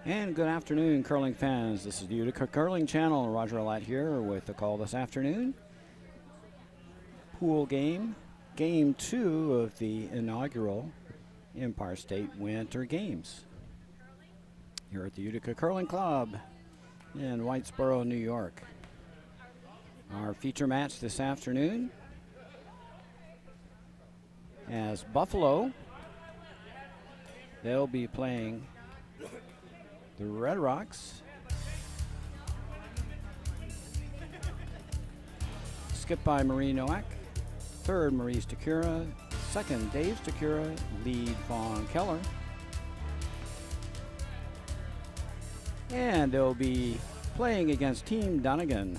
And good afternoon, curling fans. This is the Utica Curling Channel. Roger Allett here with the call this afternoon. Pool game, game 2 of the inaugural Empire State Winter Games here at the Utica Curling Club in Whitesboro, New York. Our feature match this afternoon as Buffalo, they'll be playing the Red Rocks. Skipped by Marie Nowak. Third, Marie Stakura. Second, Dave Stakura. Lead, Vaughn Keller. And they'll be playing against Team Dunnigan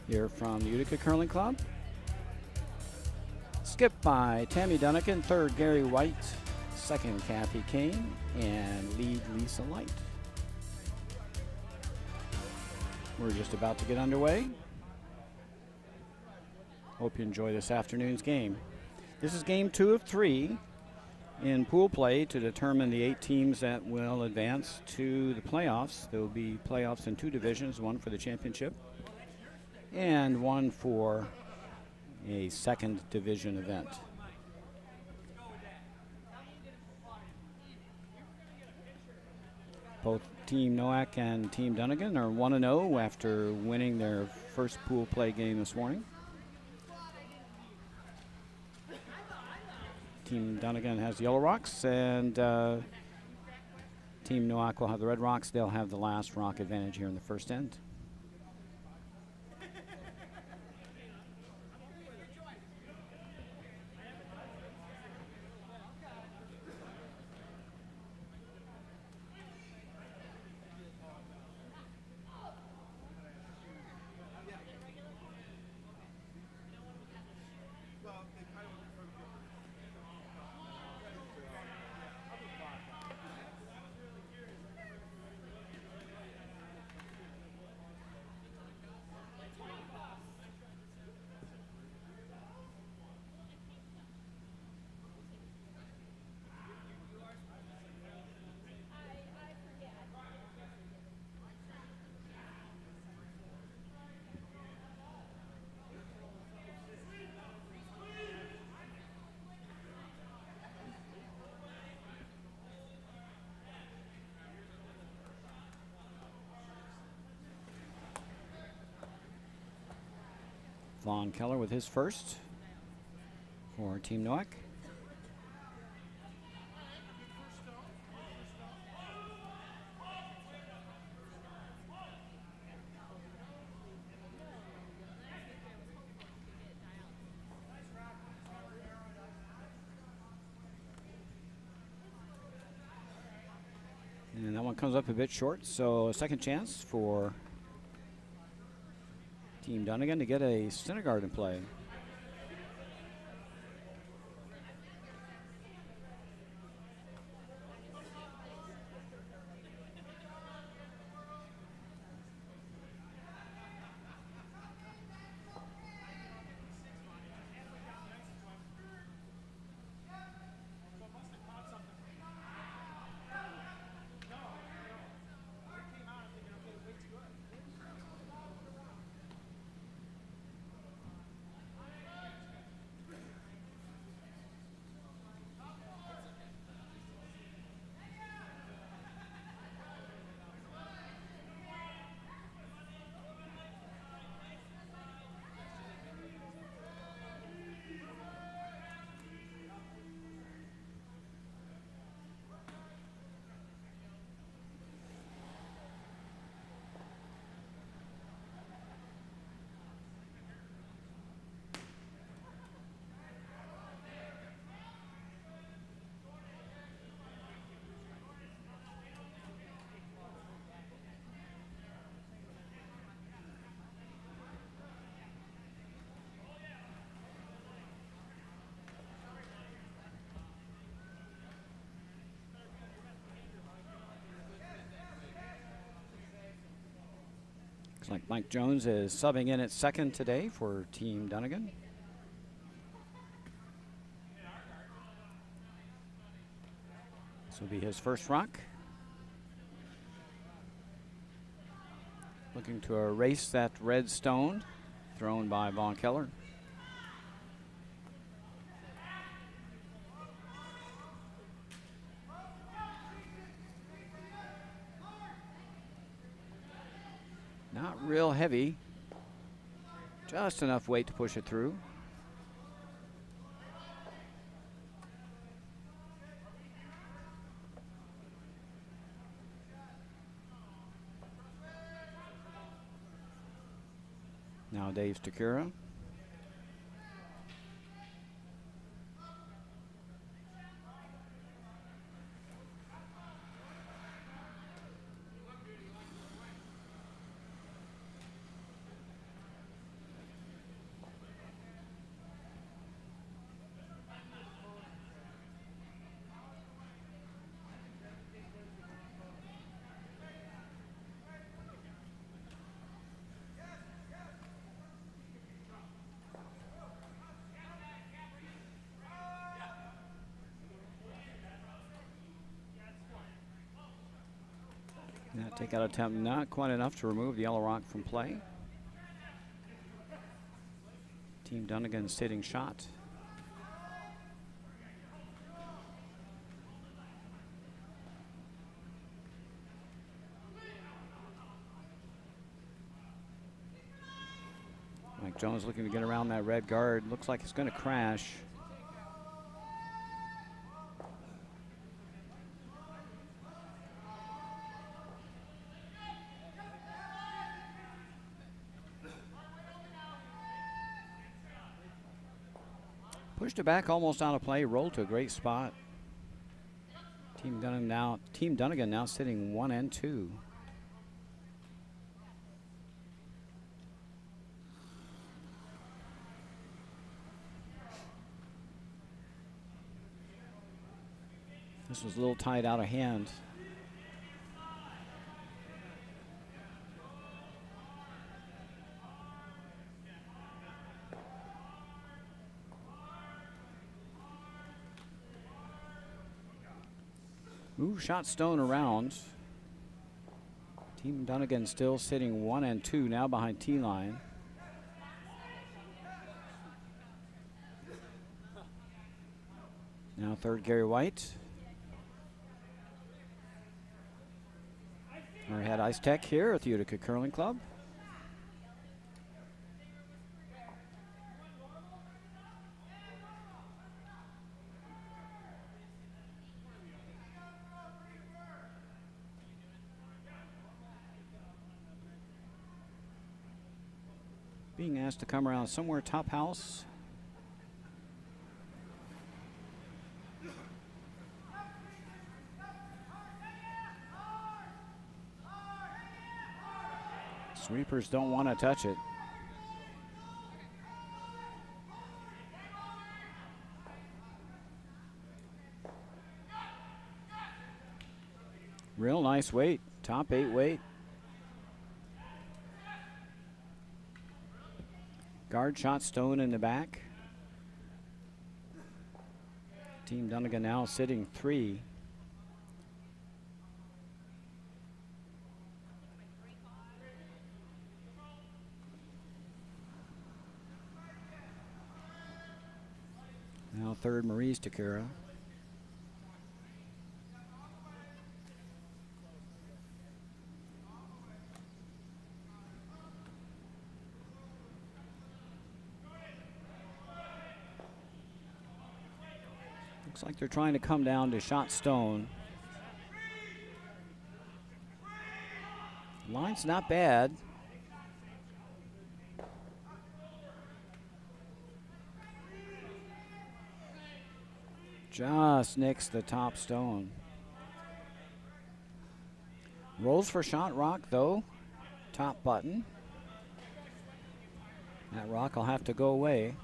here from the Utica Curling Club. Skipped by Tammy Dunnigan. Third, Gary White. Second, Kathy Kane, and lead Lisa Light. We're just about to get underway. Hope you enjoy this afternoon's game. This is game 2 of 3 in pool play to determine the 8 teams that will advance to the playoffs. There will be playoffs in 2 divisions, one for the championship and one for a second division event. Both Team Nowak and Team Dunnigan are 1-0 after winning their first pool play game this morning. Team Dunnigan has the Yellow Rocks, and Team Nowak will have the Red Rocks. They'll have the last rock advantage here in the first end. Vaughn Keller with his first for Team Nowak. And that one comes up a bit short, so a second chance for Team Dunnigan to get a Syndergaard in play. Looks like Mike Jones is subbing in at second today for Team Dunnigan. This will be his first rock. Looking to erase that red stone thrown by Von Keller. Not real heavy, just enough weight to push it through. Now Dave Stakura. That takeout attempt not quite enough to remove the Yellow Rock from play. Team Dunnigan sitting shot. Mike Jones looking to get around that red guard. Looks like it's going to crash. Pushed it back almost out of play, rolled to a great spot. Team Dunnigan now sitting 1 and 2. This was a little tight out of hand. Ooh, shot stone around. Team Dunnigan still sitting 1 and 2 now behind T-line. Now third Gary White. Our head Ice Tech here at the Utica Curling Club. Being asked to come around somewhere top house. Sweepers don't want to touch it. Real nice weight, top 8 weight. Guard shot stone in the back. Team Dunnigan now sitting 3. Now third Maurice Takura. Looks like they're trying to come down to shot stone. Line's not bad. Just nicks the top stone. Rolls for shot rock though. Top button. That rock will have to go away.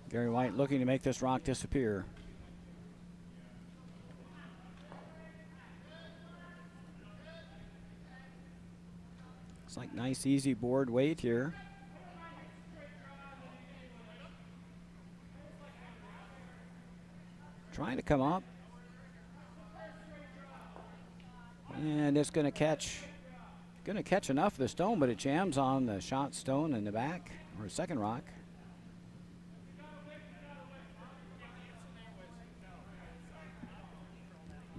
Gary White looking to make this rock disappear. Looks like Nice easy board weight here. Trying to come up. And it's going to catch enough of the stone, but it jams on the shot stone in the back, or second rock.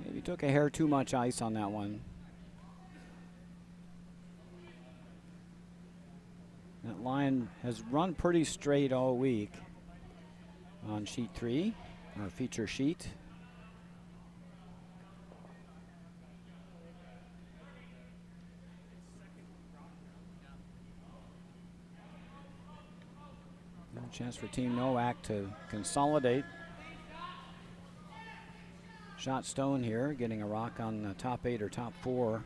Maybe took a hair too much ice on that one. That line has run pretty straight all week on sheet 3, our feature sheet. Chance for Team Nowak to consolidate. Shot stone here, getting a rock on the top 8 or top 4.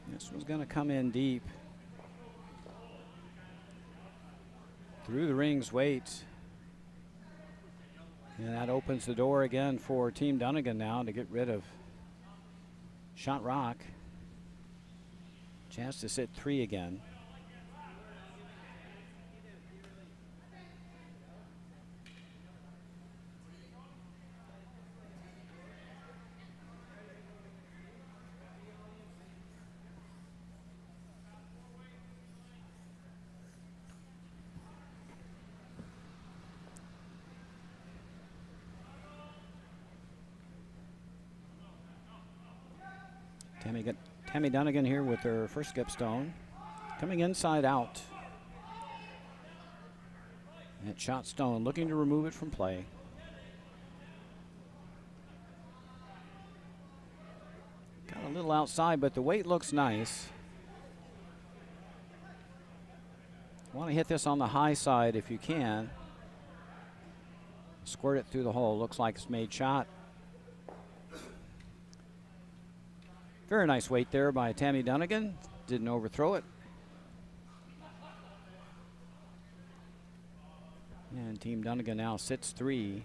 This one's going to come in deep. Through the ring's weight. And that opens the door again for Team Dunnigan now to get rid of shot rock. Chance to sit 3 again. Tammy Dunnigan here with her first skip stone. Coming inside out. At shot stone, looking to remove it from play. Got a little outside, but the weight looks nice. Want to hit this on the high side if you can. Squirt it through the hole. Looks like it's made shot. Very nice weight there by Tammy Dunnigan. Didn't overthrow it. And Team Dunnigan now sits 3.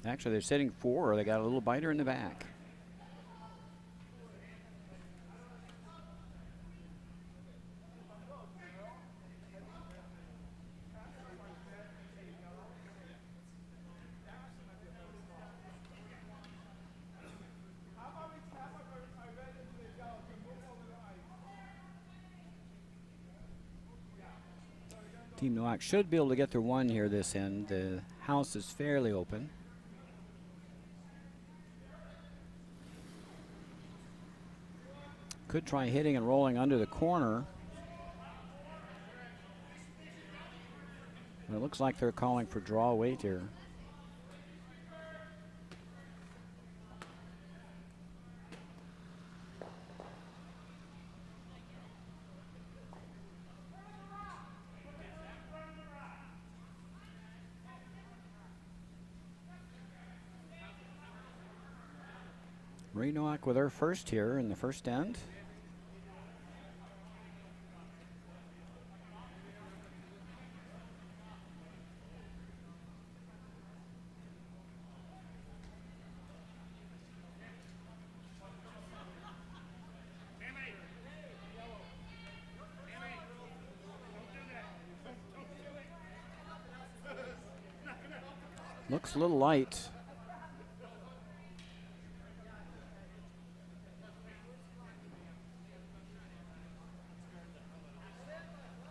Actually, they're sitting 4. They got a little biter in the back. Team Nowak should be able to get their 1 here this end. The house is fairly open. Could try hitting and rolling under the corner. But it looks like they're calling for draw weight here. Marie Nowak with her first here in the first end. Looks a little light.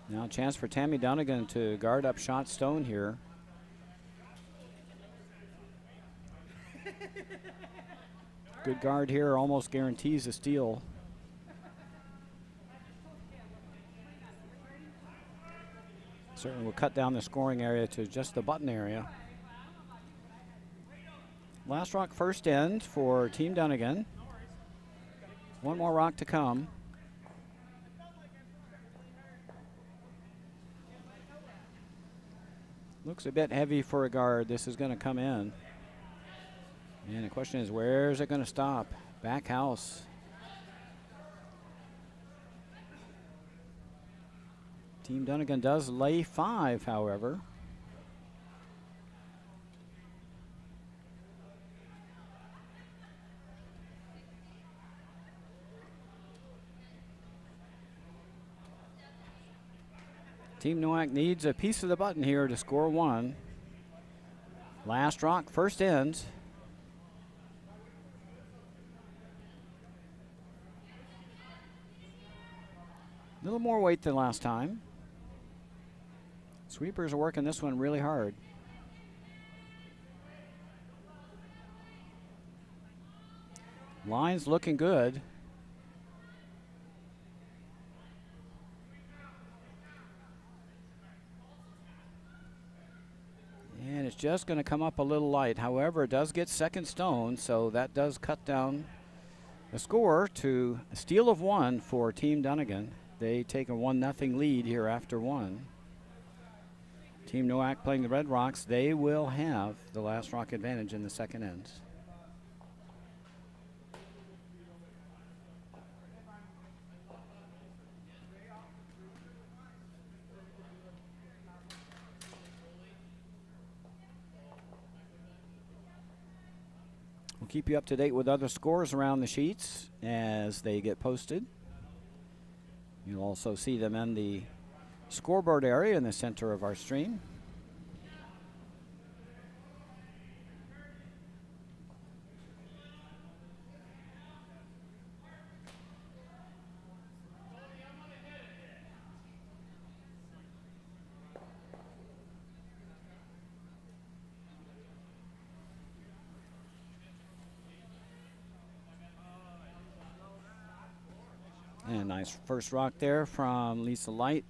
Now a chance for Tammy Dunnigan to guard up shot stone here. Good guard here, almost guarantees a steal. Certainly will cut down the scoring area to just the button area. Last rock first end for Team Dunnigan. 1 more rock to come. Looks a bit heavy for a guard. This is going to come in. And the question is, where is it going to stop? Back house. Team Dunnigan does lay 5, however. Team Nowak needs a piece of the button here to score one. Last rock, first ends. A little more weight than last time. Sweepers are working this one really hard. Line's looking good. And it's just going to come up a little light. However, it does get second stone, so that does cut down the score to a steal of one for Team Dunnigan. They take a 1-0 lead here after one. Team Nowak playing the Red Rocks. They will have the last rock advantage in the second ends. We'll keep you up to date with other scores around the sheets as they get posted. You'll also see them in the scoreboard area in the center of our stream. And nice first rock there from Lisa Light.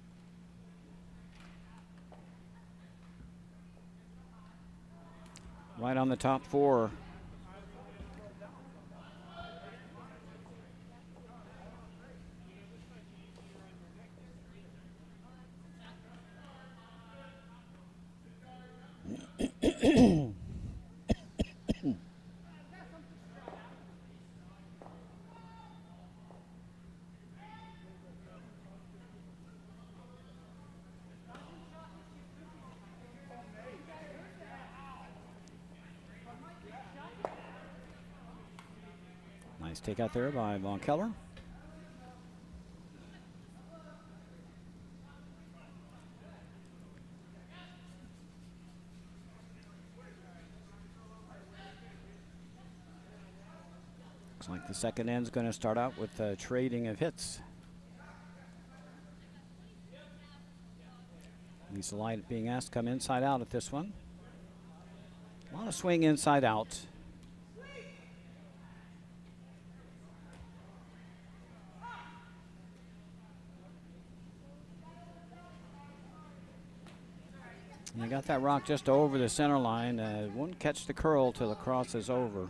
Right on the top four. Nice take out there by Von Keller. Looks like the second end's going to start out with trading of hits. Lisa Light being asked to come inside out at this one. A lot of swing inside out. And they got that rock just over the center line. Won't catch the curl till the cross is over.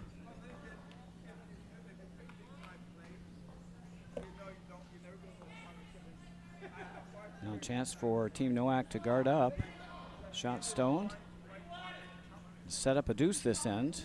Now a chance for Team Nowak to guard up. Shot stoned. Set up a deuce this end.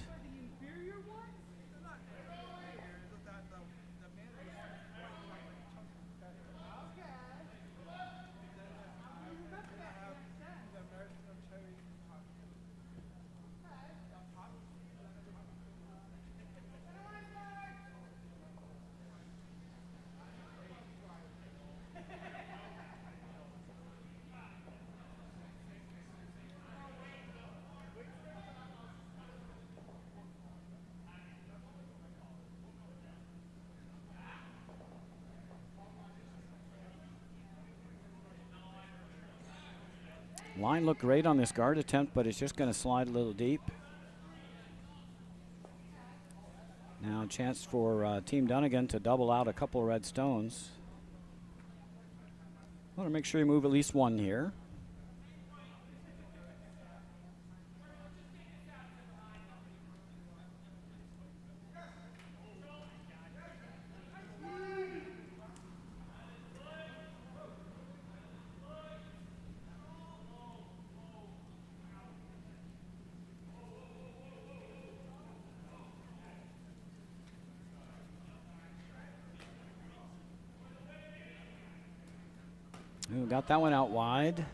Line looked great on this guard attempt, but it's just going to slide a little deep. Now a chance for Team Dunnigan to double out a couple red stones. Want to make sure you move at least one here. Ooh, got that one out wide.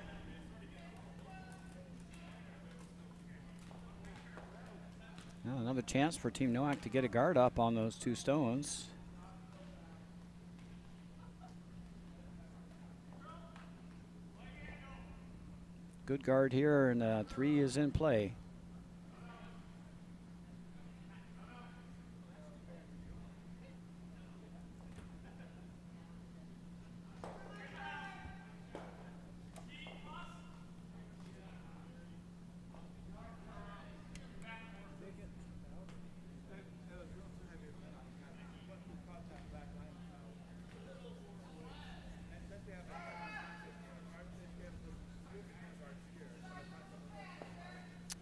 Now another chance for Team Nowak to get a guard up on those two stones. Good guard here, and 3 is in play.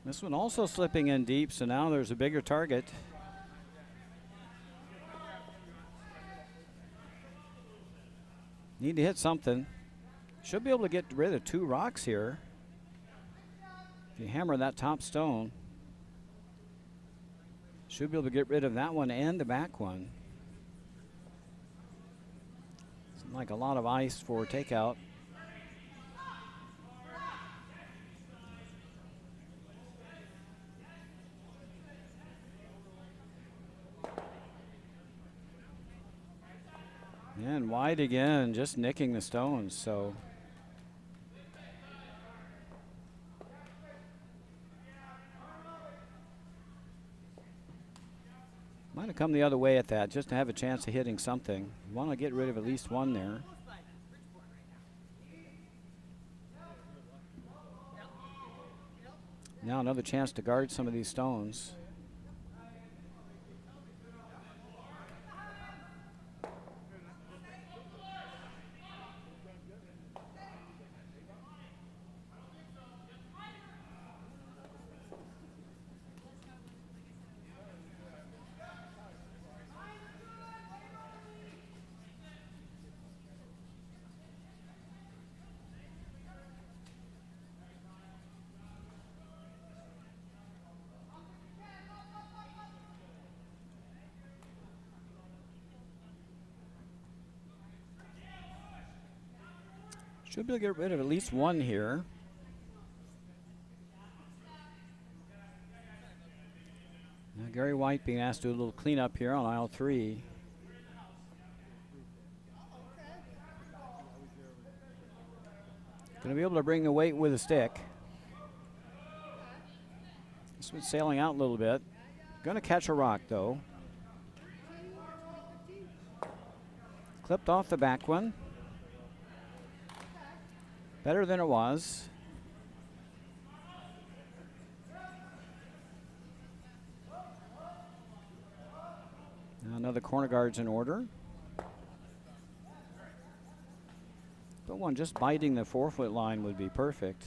This one also slipping in deep, so now there's a bigger target. Need to hit something. Should be able to get rid of 2 rocks here. If you hammer that top stone, should be able to get rid of that one and the back one. Seems like a lot of ice for takeout. And wide again, just nicking the stones, so. Might have come the other way at that, just to have a chance of hitting something. You want to get rid of at least one there. Now another chance to guard some of these stones. Should be able to get rid of at least one here. Now Gary White being asked to do a little cleanup here on aisle 3. Going to be able to bring the weight with a stick. This one's sailing out a little bit. Going to catch a rock though. Clipped off the back one. Better than it was. Now another corner guard's in order. But one just biting the 4-foot line would be perfect.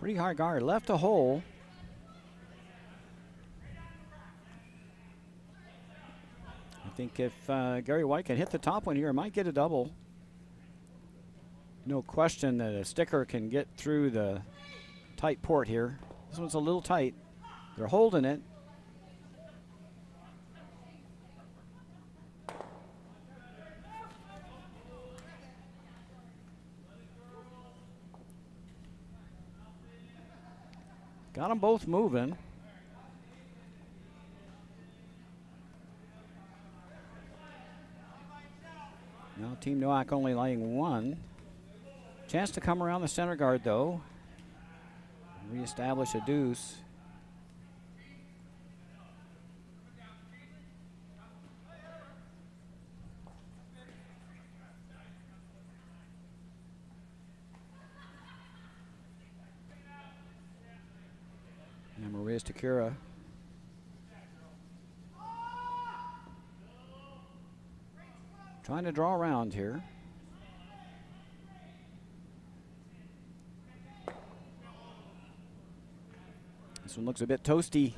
Pretty high guard, left a hole. I think if Gary White can hit the top one here, might get a double. No question that a sticker can get through the tight port here. This one's a little tight. They're holding it. Got them both moving. Now Team Nowak only laying 1. Chance to come around the center guard though. Reestablish a deuce. And Maria Stakura. Trying to draw around here. This one looks a bit toasty.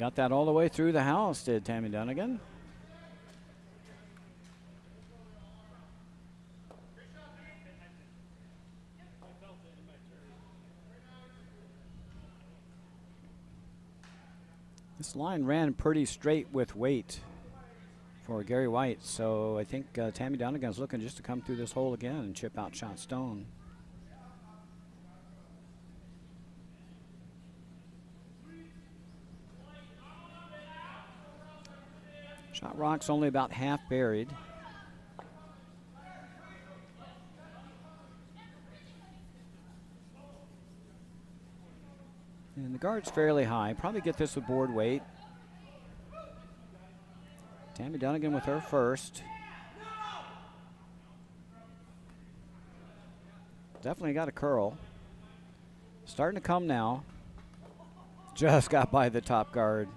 Got that all the way through the house, did Tammy Dunnigan. This line ran pretty straight with weight for Gary White, so I think Tammy Dunnigan's looking just to come through this hole again and chip out shot stone. Shot rock's only about half buried. And the guard's fairly high. Probably get this with board weight. Tammy Dunnigan with her first. Definitely got a curl. Starting to come now. Just got by the top guard.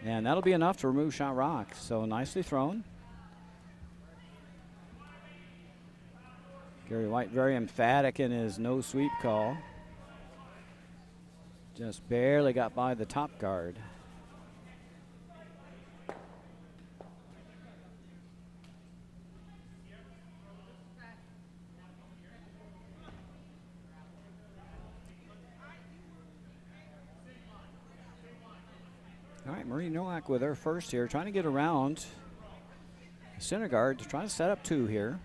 And that'll be enough to remove shot rock. So nicely thrown. Gary White very emphatic in his no sweep call. Just barely got by the top guard. All right, Marie Nowak with her first here, trying to get around the center guard to try to set up two here.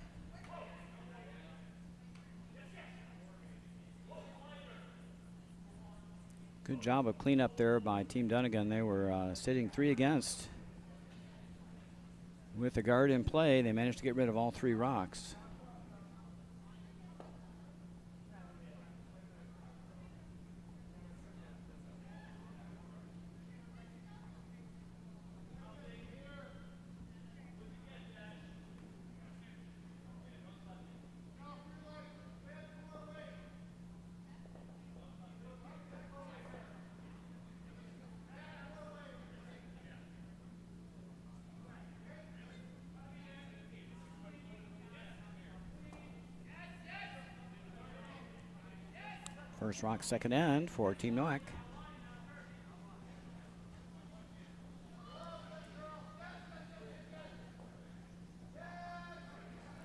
Good job of cleanup there by Team Dunnigan. They were sitting 3 against. With the guard in play, they managed to get rid of all 3 rocks. First rock, second end for Team Nowak.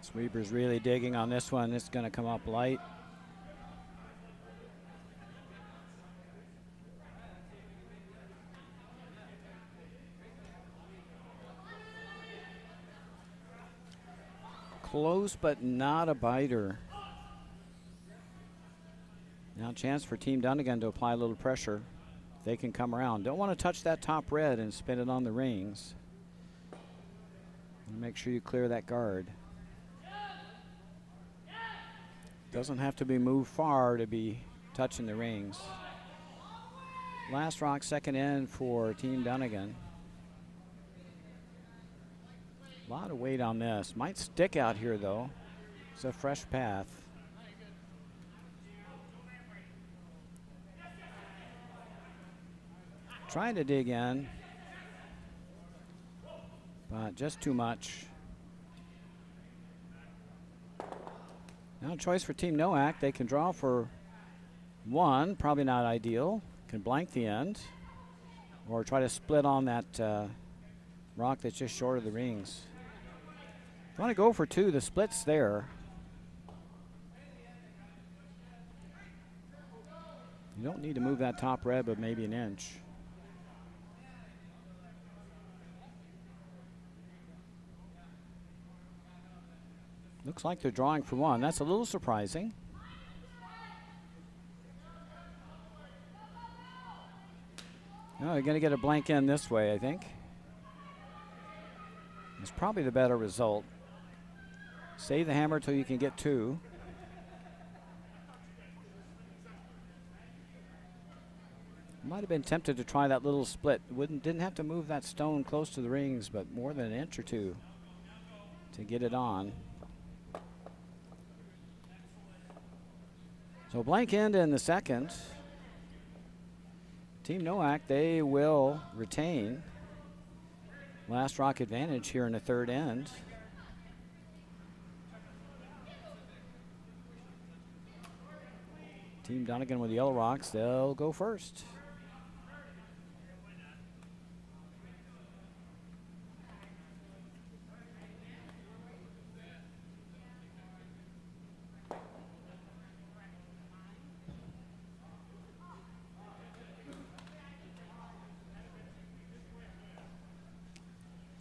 Sweeper's really digging on this one. It's going to come up light. Close, but not a biter. Now a chance for Team Dunnigan to apply a little pressure. They can come around. Don't want to touch that top red and spin it on the rings. Make sure you clear that guard. Doesn't have to be moved far to be touching the rings. Last rock, second end for Team Dunnigan. A lot of weight on this. Might stick out here though. It's a fresh path. Trying to dig in, but just too much. Now a choice for Team Nowak. They can draw for 1, probably not ideal. Can blank the end, or try to split on that rock that's just short of the rings. If you want to go for 2, the split's there. You don't need to move that top red, but maybe an inch. Looks like they're drawing for 1. That's a little surprising. No, they're going to get a blank end this way, I think. It's probably the better result. Save the hammer till you can get 2. Might have been tempted to try that little split. Didn't have to move that stone close to the rings, but more than an inch or 2 to get it on. So blank end in the second. Team Nowak, they will retain last rock advantage here in the third end. Team Dunnigan with the yellow rocks, they'll go first.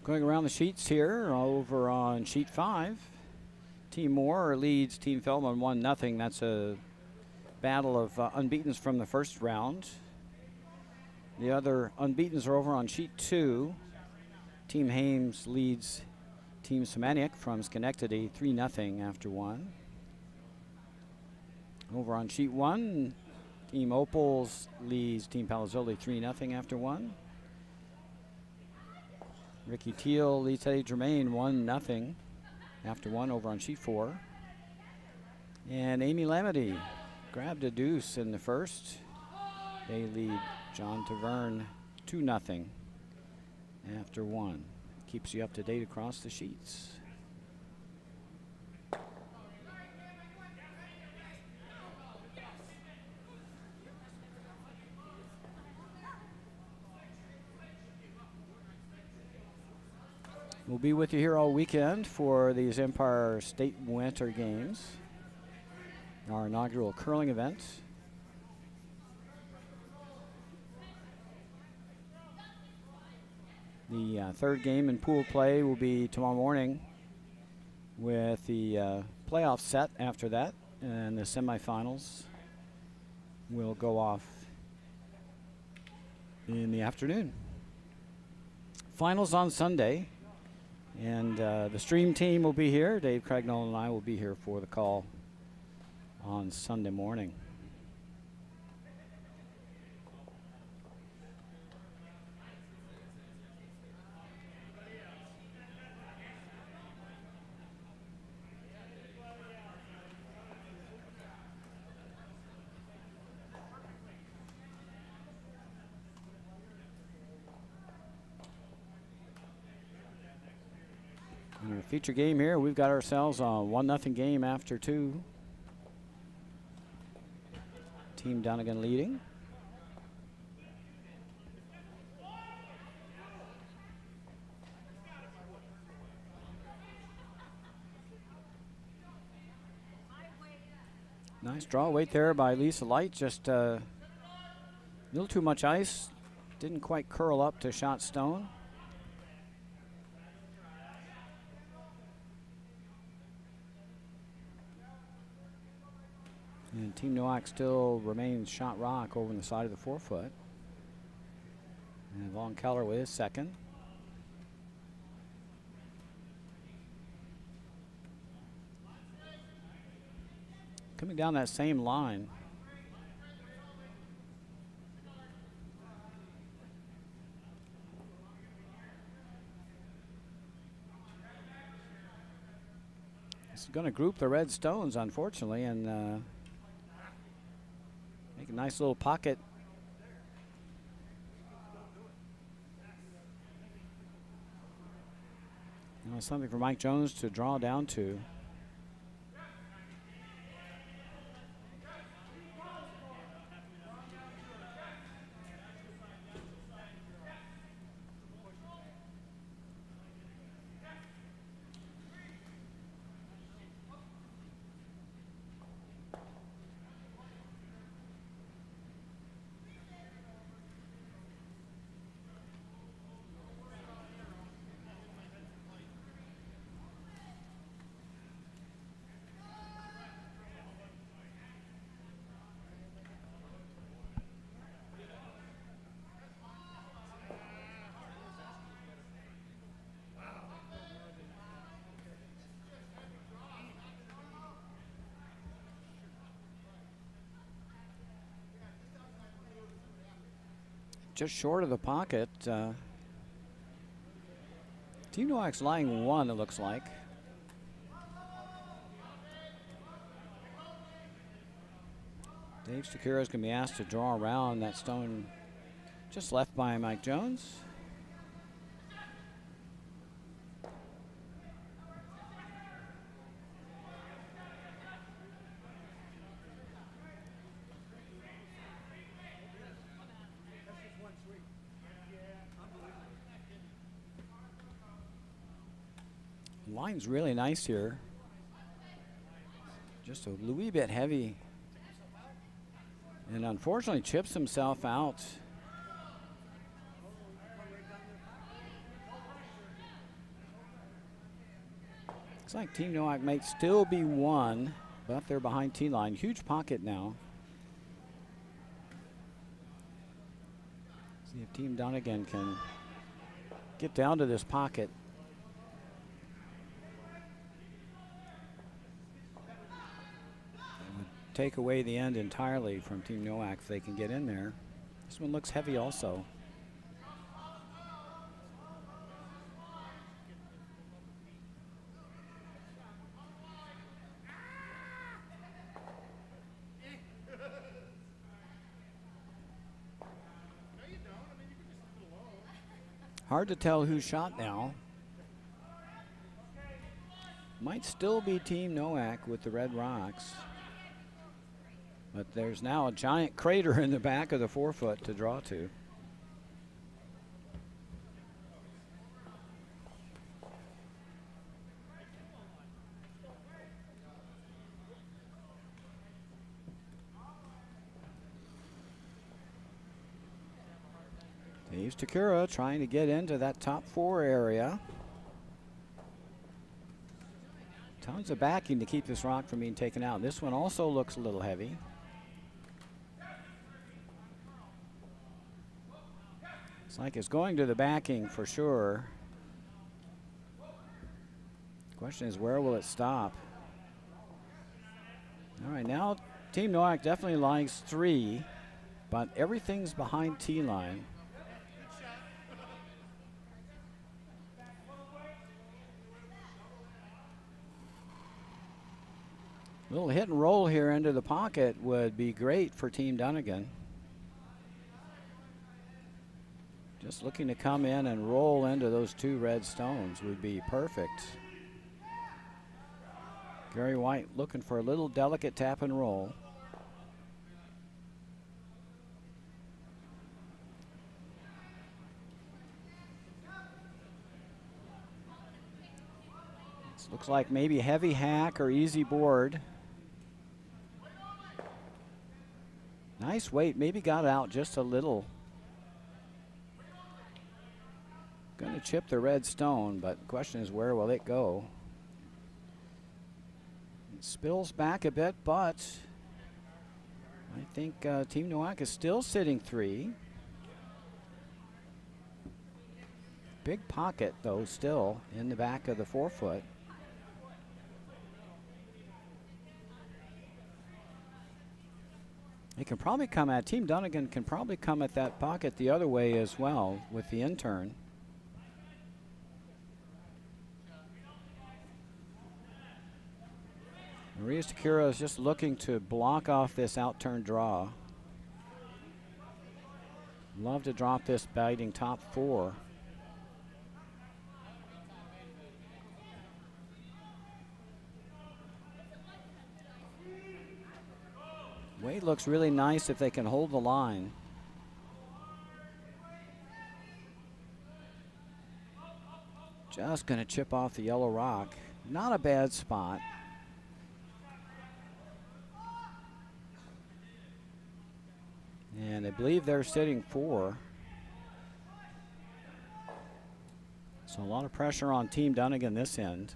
Going around the sheets here, over on sheet 5. Team Moore leads Team Feldman 1-0. That's a battle of unbeatens from the first round. The other unbeatens are over on sheet 2. Team Hames leads Team Semaniuk from Schenectady 3-0 after 1. Over on sheet 1, Team Opals leads Team Palazzoli 3-0 after 1. Ricky Teal leads Eddie Germain 1-0 after 1 over on sheet 4. And Amy Lamity grabbed a deuce in the first. They lead John Taverne 2-0 after 1. Keeps you up to date across the sheets. We'll be with you here all weekend for these Empire State Winter Games, our inaugural curling event. The third game in pool play will be tomorrow morning, with the playoff set after that, and the semifinals will go off in the afternoon. Finals on Sunday. And the stream team will be here. Dave Craignoll and I will be here for the call on Sunday morning. In our feature game here, we've got ourselves a 1-0 game after 2. Team Donegan leading. Nice draw weight there by Lisa Light. Just a little too much ice. Didn't quite curl up to shot stone. And Team Nowak still remains shot rock over on the side of the 4-foot. And Vaughn Keller with his second. Coming down that same line. This is going to group the red stones, unfortunately, and make a nice little pocket. Something for Mike Jones to draw down to. Just short of the pocket. Team Nowak's lying 1, it looks like. Dave Stakura is going to be asked to draw around that stone just left by Mike Jones. Line's really nice here. Just a wee bit heavy. And unfortunately chips himself out. Looks like Team Nowak might still be one, but they're behind T-line. Huge pocket now. See if Team Dunnigan can get down to this pocket. It would take away the end entirely from Team Nowak if they can get in there. This one looks heavy also. Hard to tell who shot now. Might still be Team Nowak with the red rocks. But there's now a giant crater in the back of the 4-foot to draw to. Dave Takura trying to get into that top 4 area. Tons of backing to keep this rock from being taken out. This one also looks a little heavy. Looks like it's going to the backing for sure. Question is, where will it stop? All right, now Team Nowak definitely likes 3, but everything's behind T-line. Little hit and roll here into the pocket would be great for Team Dunnigan. Just looking to come in and roll into those 2 red stones would be perfect. Gary White looking for a little delicate tap and roll. This looks like maybe heavy hack or easy board. Nice weight, maybe got out just a little. Going to chip the red stone, but the question is, where will it go? It spills back a bit, but I think Team Nowak is still sitting 3. Big pocket, though, still in the back of the 4-foot. They can probably come at, Team Dunnigan can probably come at that pocket the other way as well with the in-turn. Marius Takura is just looking to block off this out-turn draw. Love to drop this biting top 4. Weight looks really nice if they can hold the line. Just going to chip off the yellow rock. Not a bad spot. And I believe they're sitting 4. So a lot of pressure on Team Dunnigan this end.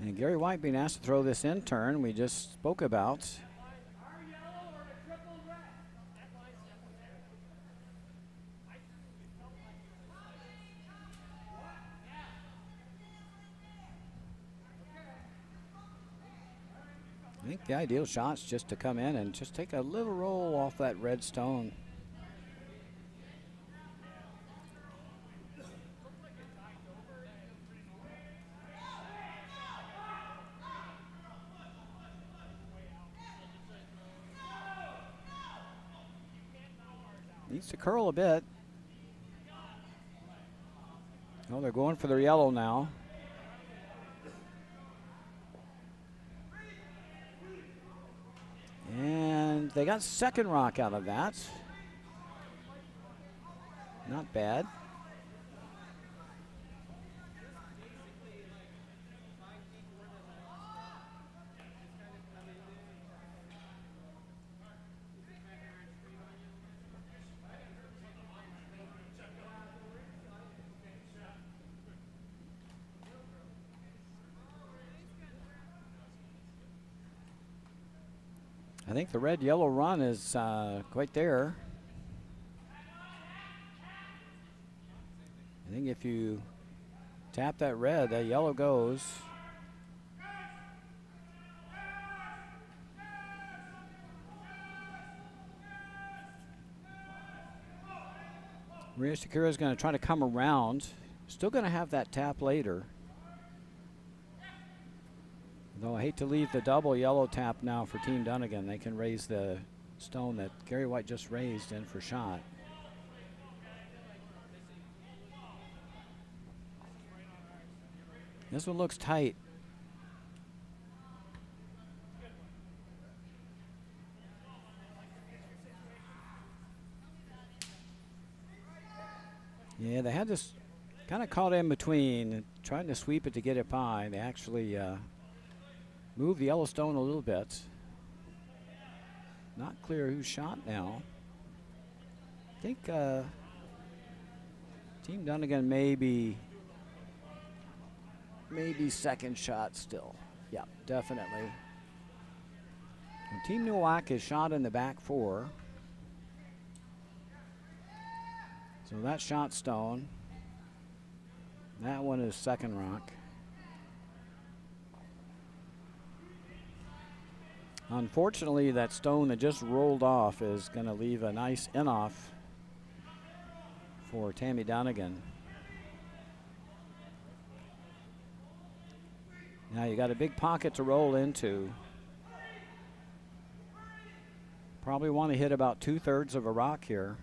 And Gary White being asked to throw this in turn we just spoke about. I think the ideal shot's just to come in and just take a little roll off that red stone. Needs to curl a bit. Oh, they're going for their yellow now. And they got second rock out of that. Not bad. I think the red-yellow run is quite there. I think if you tap that red, that yellow goes. Maria Shakira is going to try to come around. Still going to have that tap later. Though I hate to leave the double yellow tap now for Team Dunnigan. They can raise the stone that Gary White just raised in for shot. This one looks tight. Yeah, they had this kind of caught in between, trying to sweep it to get it by. They actually moved the yellow stone a little bit. Not clear who shot now. I think Team Dunnigan maybe second shot still. Yeah, definitely. And Team Nowak is shot in the back four. So that shot stone. That one is second rock. Unfortunately, that stone that just rolled off is going to leave a nice in-off for Tammy Dunnigan. Now you got a big pocket to roll into. Probably want to hit about 2/3 of a rock here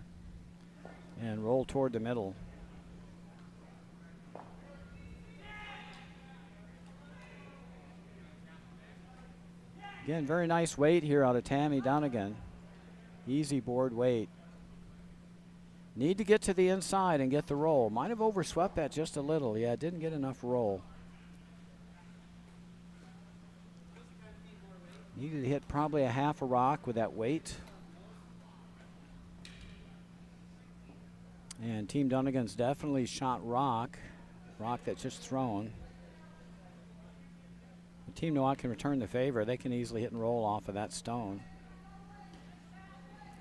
and roll toward the middle. Again, very nice weight here out of Tammy Dunnigan. Easy board weight. Need to get to the inside and get the roll. Might have overswept that just a little. Yeah, didn't get enough roll. Needed to hit probably a half a rock with that weight. And Team Dunnigan's definitely shot rock that's just thrown. The Team Nowak can return the favor. They can easily hit and roll off of that stone.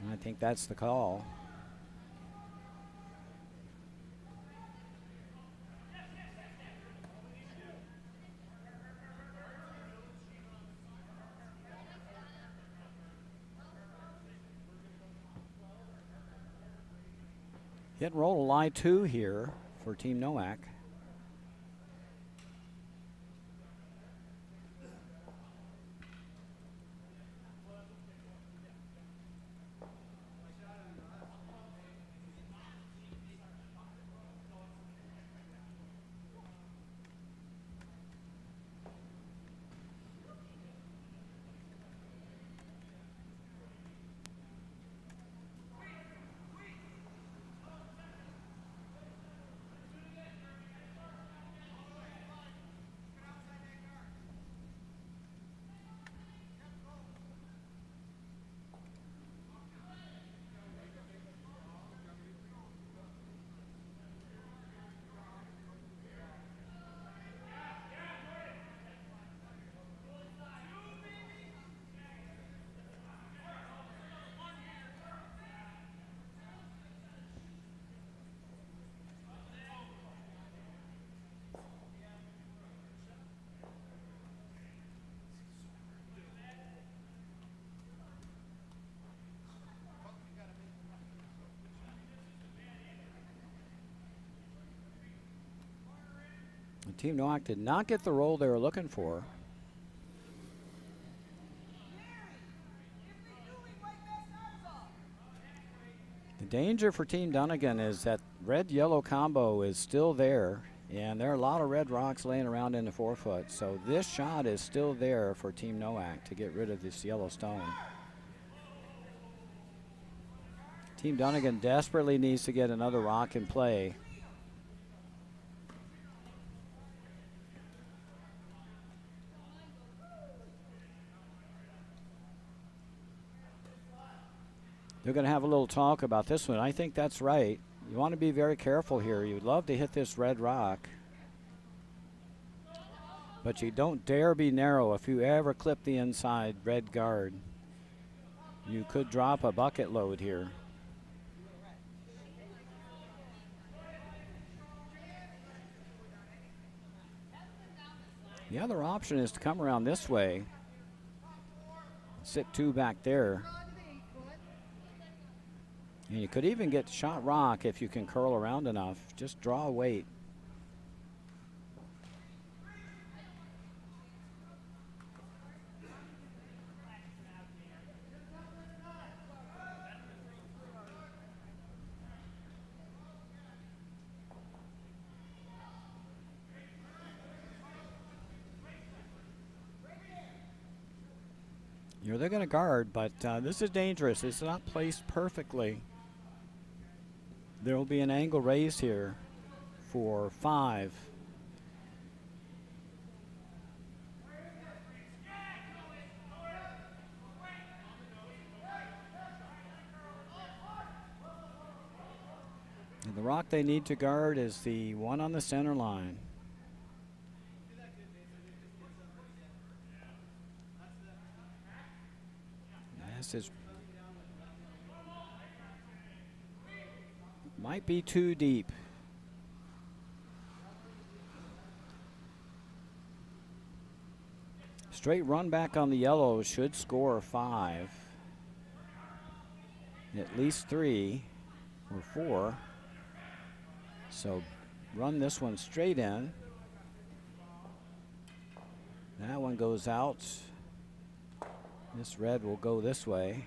And I think that's the call. Hit and roll a lie 2 here for Team Nowak. Team Nowak did not get the roll they were looking for. Danger for Team Dunnigan is that red-yellow combo is still there, and there are a lot of red rocks laying around in the 4-foot. So this shot is still there for Team Nowak to get rid of this yellow stone. Team Dunnigan desperately needs to get another rock in play. They're going to have a little talk about this one. I think that's right. You want to be very careful here. You'd love to hit this red rock, but you don't dare be narrow. If you ever clip the inside red guard, you could drop a bucket load here. The other option is to come around this way, sit 2 back there. And you could even get shot rock if you can curl around enough. Just draw a weight. They're going to guard, but this is dangerous. It's not placed perfectly. There will be an angle raised here for 5. And the rock they need to guard is the one on the center line. This is might be too deep. Straight run back on the yellow should score 5. At least 3 or 4. So run this one straight in. That one goes out. This red will go this way.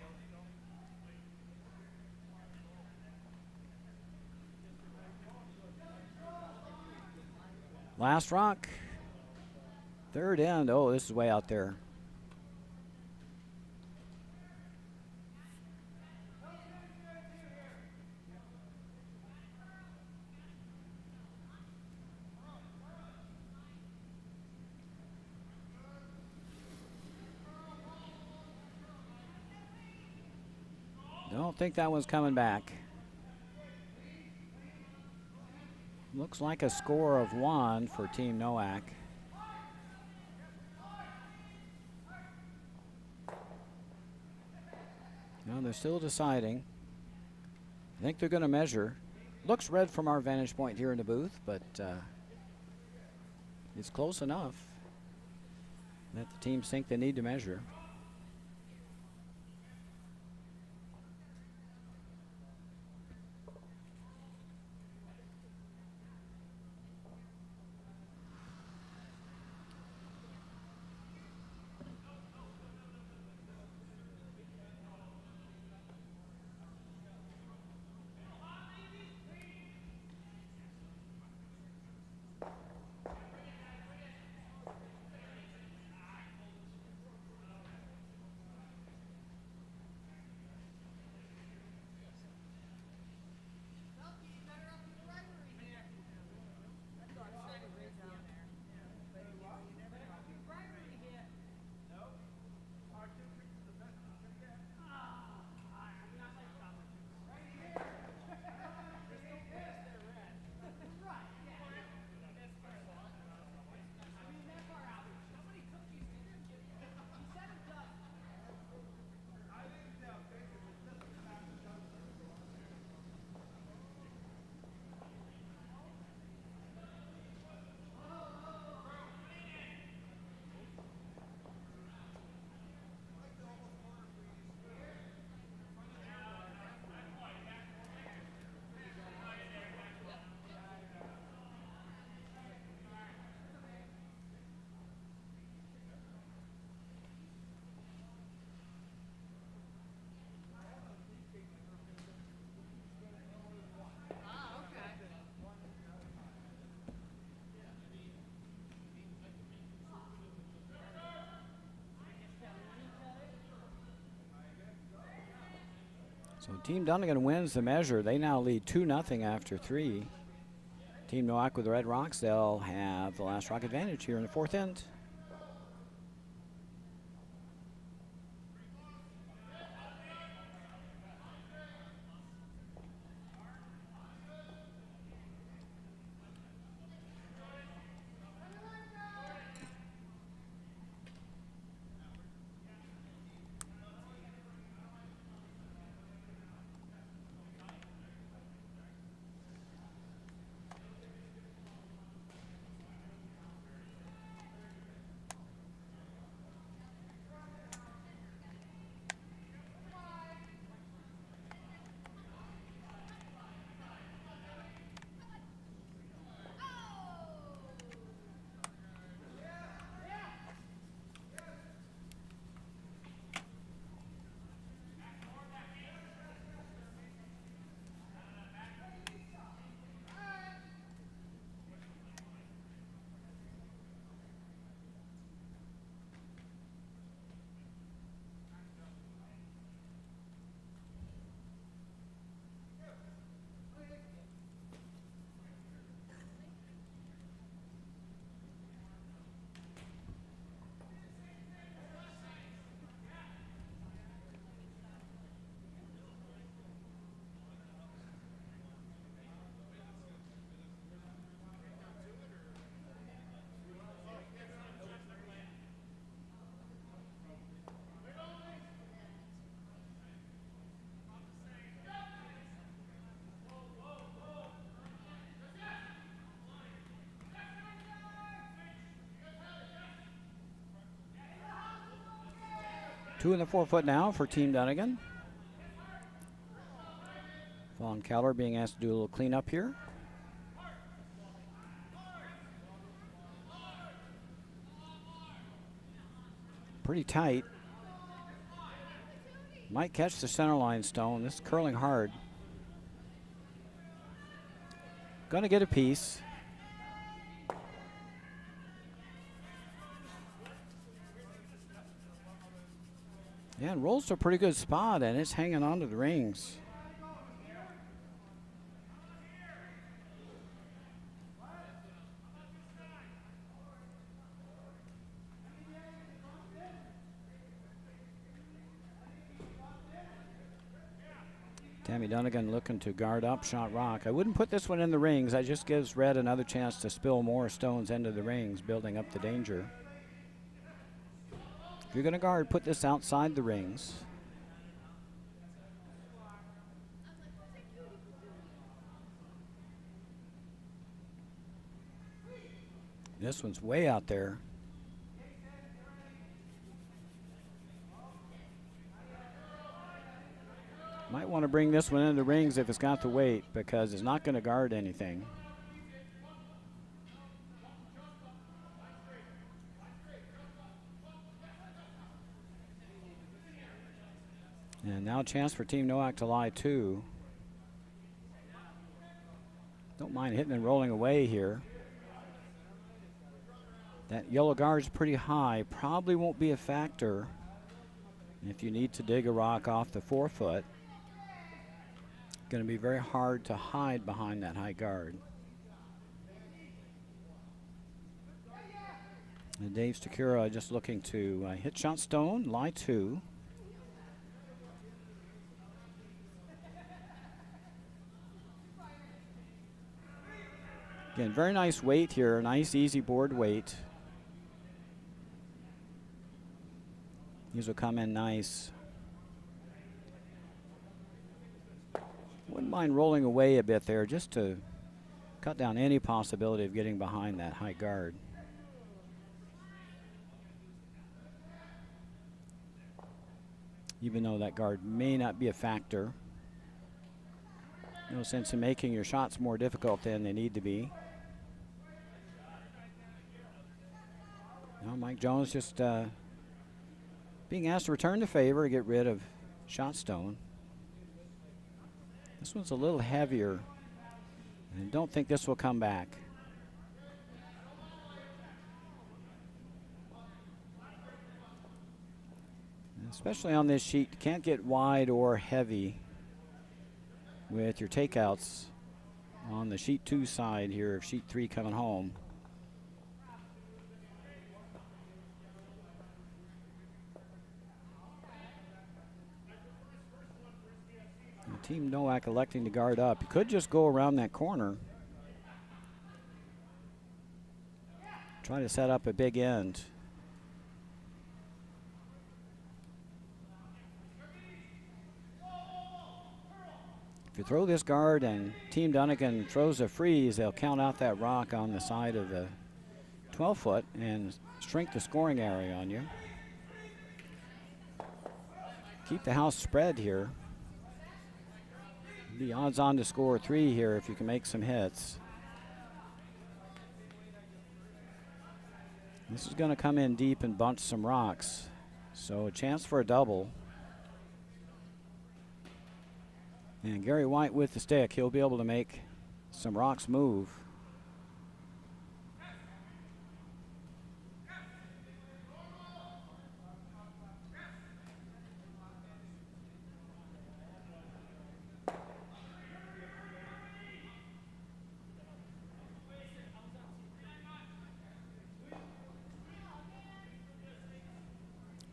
Last rock. Third end. Oh, this is way out there. Don't think that one's coming back. Looks like a score of 1 for Team Nowak. No, they're still deciding. I think they're going to measure. Looks red from our vantage point here in the booth, but it's close enough that the teams think they need to measure. So Team Dunnigan wins the measure. They now lead 2-0 after 3. Team Nowak with the Red Rocks, they'll have the last rock advantage here in the 4th end. Two in the 4-foot now for Team Dunnigan. Vaughn Keller being asked to do a little cleanup here. Pretty tight. Might catch the center line stone. This is curling hard. Gonna get a piece. Yeah, and rolls to a pretty good spot, and it's hanging on to the rings. Tammy Dunnigan looking to guard up Shot Rock. I wouldn't put this one in the rings. That just gives Red another chance to spill more stones into the rings, building up the danger. If you're going to guard, put this outside the rings. This one's way out there. Might want to bring this one into the rings if it's got the weight, because it's not going to guard anything. And now a chance for Team Nowak to lie two. Don't mind hitting and rolling away here. That yellow guard is pretty high. Probably won't be a factor if you need to dig a rock off the 4-foot. Going to be very hard to hide behind that high guard. And Dave Stakura just looking to hit shot stone, lie two. Again, very nice weight here, nice easy board weight. These will come in nice. Wouldn't mind rolling away a bit there just to cut down any possibility of getting behind that high guard. Even though that guard may not be a factor. No sense in making your shots more difficult than they need to be. Now Mike Jones just being asked to return the favor, get rid of shot stone. This one's a little heavier. I don't think this will come back. Especially on this sheet, can't get wide or heavy with your takeouts on the sheet 2 side here of sheet 3 coming home. Team Nowak electing to guard up. You could just go around that corner. Try to set up a big end. If you throw this guard and Team Dunnigan throws a freeze, they'll count out that rock on the side of the 12-foot and shrink the scoring area on you. Keep the house spread here. Be odds on to score 3 here if you can make some hits. This is going to come in deep and bunch some rocks. So a chance for a double. And Gary White with the stick. He'll be able to make some rocks move.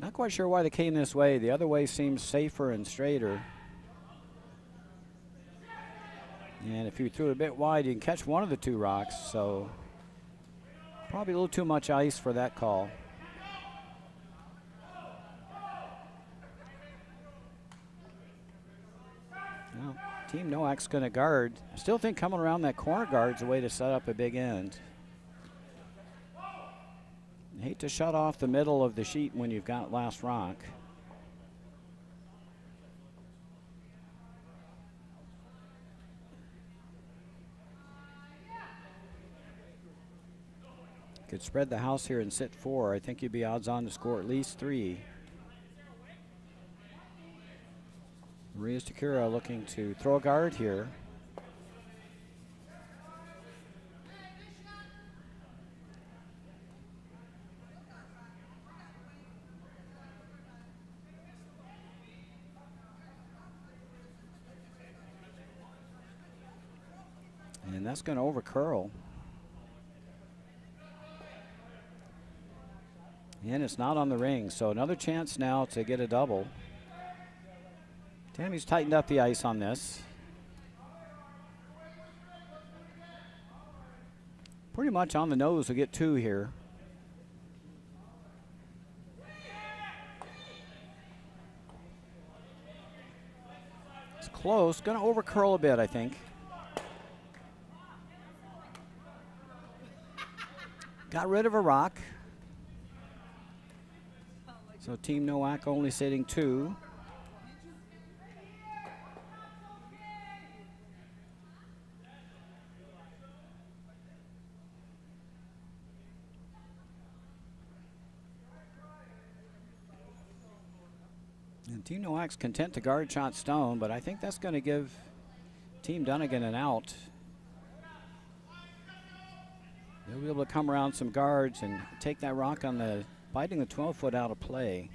Not quite sure why they came this way. The other way seems safer and straighter. And if you threw it a bit wide, you can catch one of the 2 rocks. So probably a little too much ice for that call. Well, Team Nowak's going to guard. I still think coming around that corner guard's a way to set up a big end. Hate to shut off the middle of the sheet when you've got last rock. Could spread the house here and sit 4. I think you'd be odds on to score at least 3. Maria Stakura looking to throw a guard here. And that's going to over curl. And it's not on the ring, so another chance now to get a double. Tammy's tightened up the ice on this. Pretty much on the nose to get 2 here. It's close, going to over curl a bit, I think. Got rid of a rock. So Team Nowak only sitting 2. And Team Nowak's content to guard shot stone, but I think that's going to give Team Dunnigan an out. They'll be able to come around some guards and take that rock on the, biting the 12-foot out of play.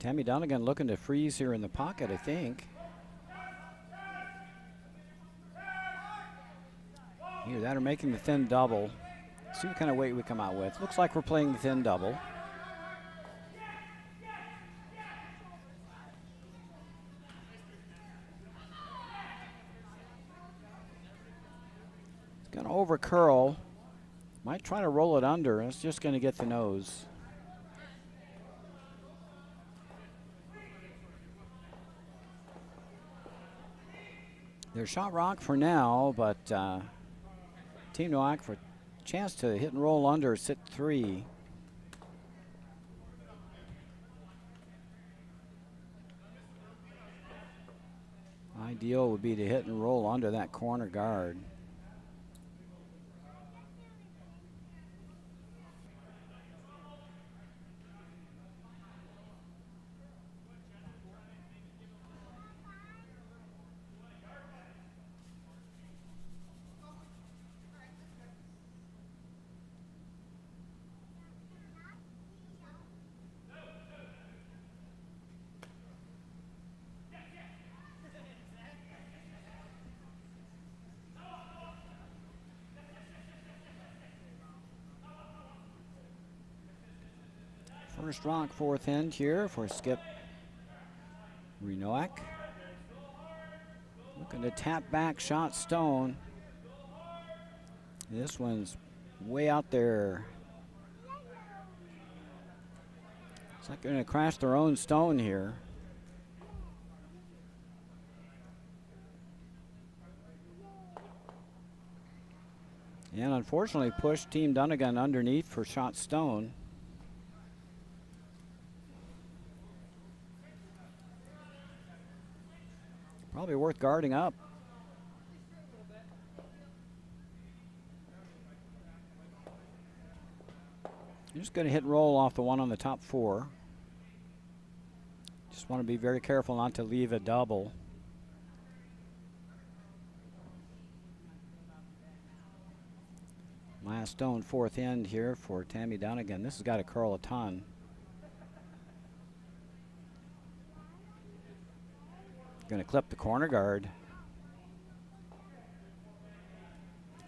Tammy Donegan looking to freeze here in the pocket, I think. Either that or making the thin double. See what kind of weight we come out with. Looks like we're playing the thin double. It's going to over curl. Might try to roll it under. It's just going to get the nose. They're shot rock for now, but Team Nowak for a chance to hit and roll under, sit 3. Ideal would be to hit and roll under that corner guard. First rock, fourth end here for Skip Renoak. Looking to tap back, shot stone. This one's way out there. It's like they're going to crash their own stone here. And unfortunately pushed Team Donegan underneath for shot stone. Probably worth guarding up. You're just going to hit and roll off the one on the top 4. Just want to be very careful not to leave a double. Last stone, fourth end here for Tammy Donegan. This has got to curl a ton. Going to clip the corner guard.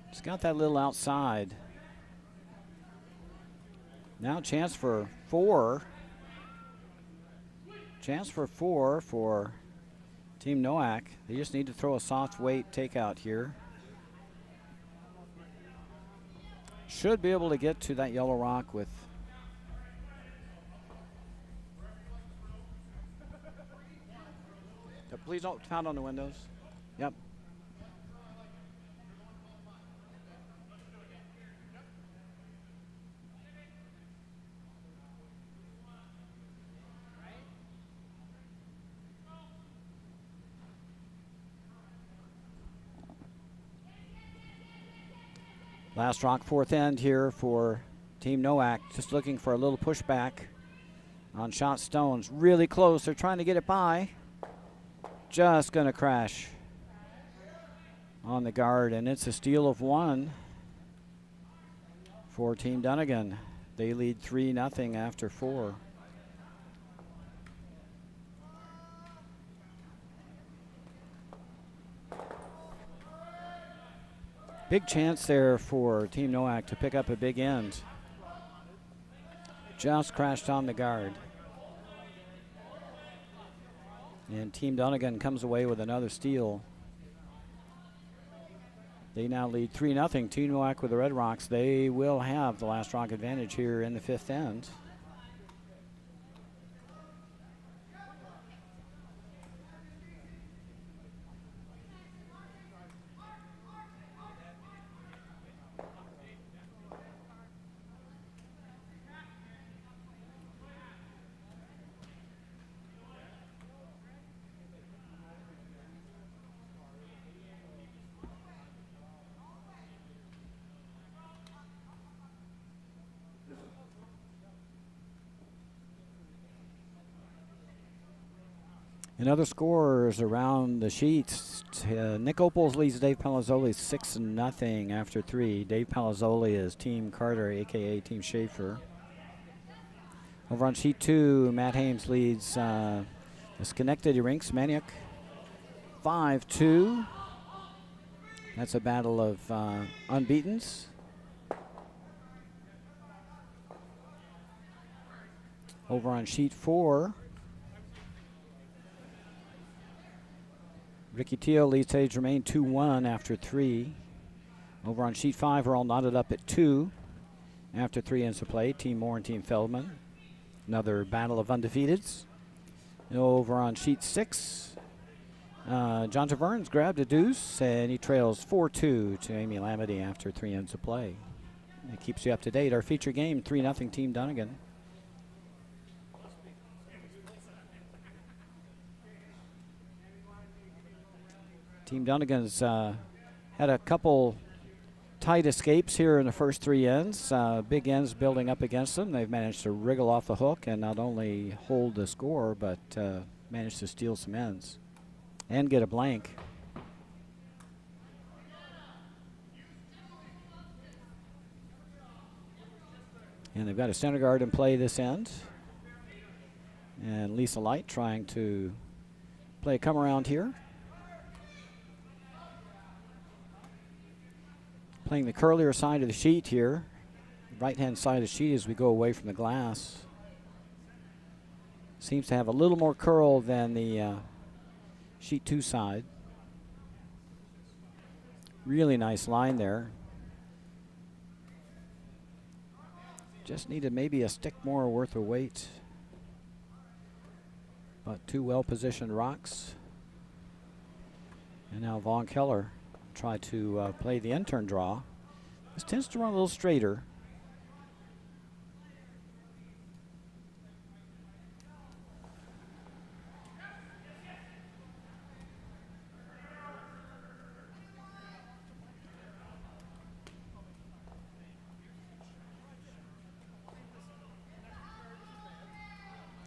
It's got that little outside. Now chance for 4. Chance for 4 for Team Nowak. They just need to throw a soft weight takeout here. Should be able to get to that yellow rock with please don't pound on the windows. Yep. Last rock, fourth end here for Team Nowak. Just looking for a little pushback on shot stones. Really close. They're trying to get it by. Just going to crash on the guard, and it's a steal of 1 for Team Donegan. They lead 3-0 after 4. Big chance there for Team Nowak to pick up a big end. Just crashed on the guard. And Team Donegan comes away with another steal. They now lead 3-0. Team Nowak with the Red Rocks. They will have the last rock advantage here in the 5th end. And other scorers around the sheets. Nick Opals leads Dave Palazzoli 6-0 after 3. Dave Palazzoli is Team Carter, a.k.a. Team Schaefer. Over on sheet 2, Matt Hames leads the Schenectady Rinks Maniac 5-2. That's a battle of unbeatens. Over on sheet 4, Ricky Teal leads Teddy Germain 2-1 after 3. Over on sheet 5, we're all knotted up at 2 after 3 ends of play. Team Moore and Team Feldman. Another battle of undefeateds. And over on sheet 6, John Taverns grabbed a deuce, and he trails 4-2 to Amy Lamity after 3 ends of play. It keeps you up to date. Our feature game, 3-0 Team Dunnigan. Team Dunnigan's had a couple tight escapes here in the first 3 ends. Big ends building up against them. They've managed to wriggle off the hook and not only hold the score, but managed to steal some ends and get a blank. And they've got a center guard in play this end. And Lisa Light trying to play a come around here. Playing the curlier side of the sheet here. Right-hand side of the sheet as we go away from the glass. Seems to have a little more curl than the sheet 2 side. Really nice line there. Just needed maybe a stick more worth of weight. But 2 well-positioned rocks. And now Vaughn Keller try to play the intern draw. This tends to run a little straighter.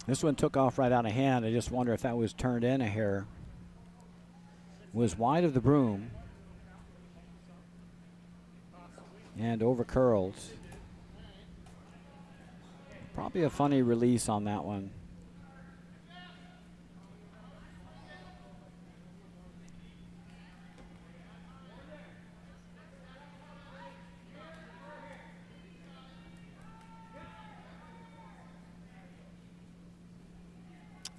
This one took off right out of hand. I just wonder if that was turned in a hair. Was wide of the broom. And over curled. Probably a funny release on that one.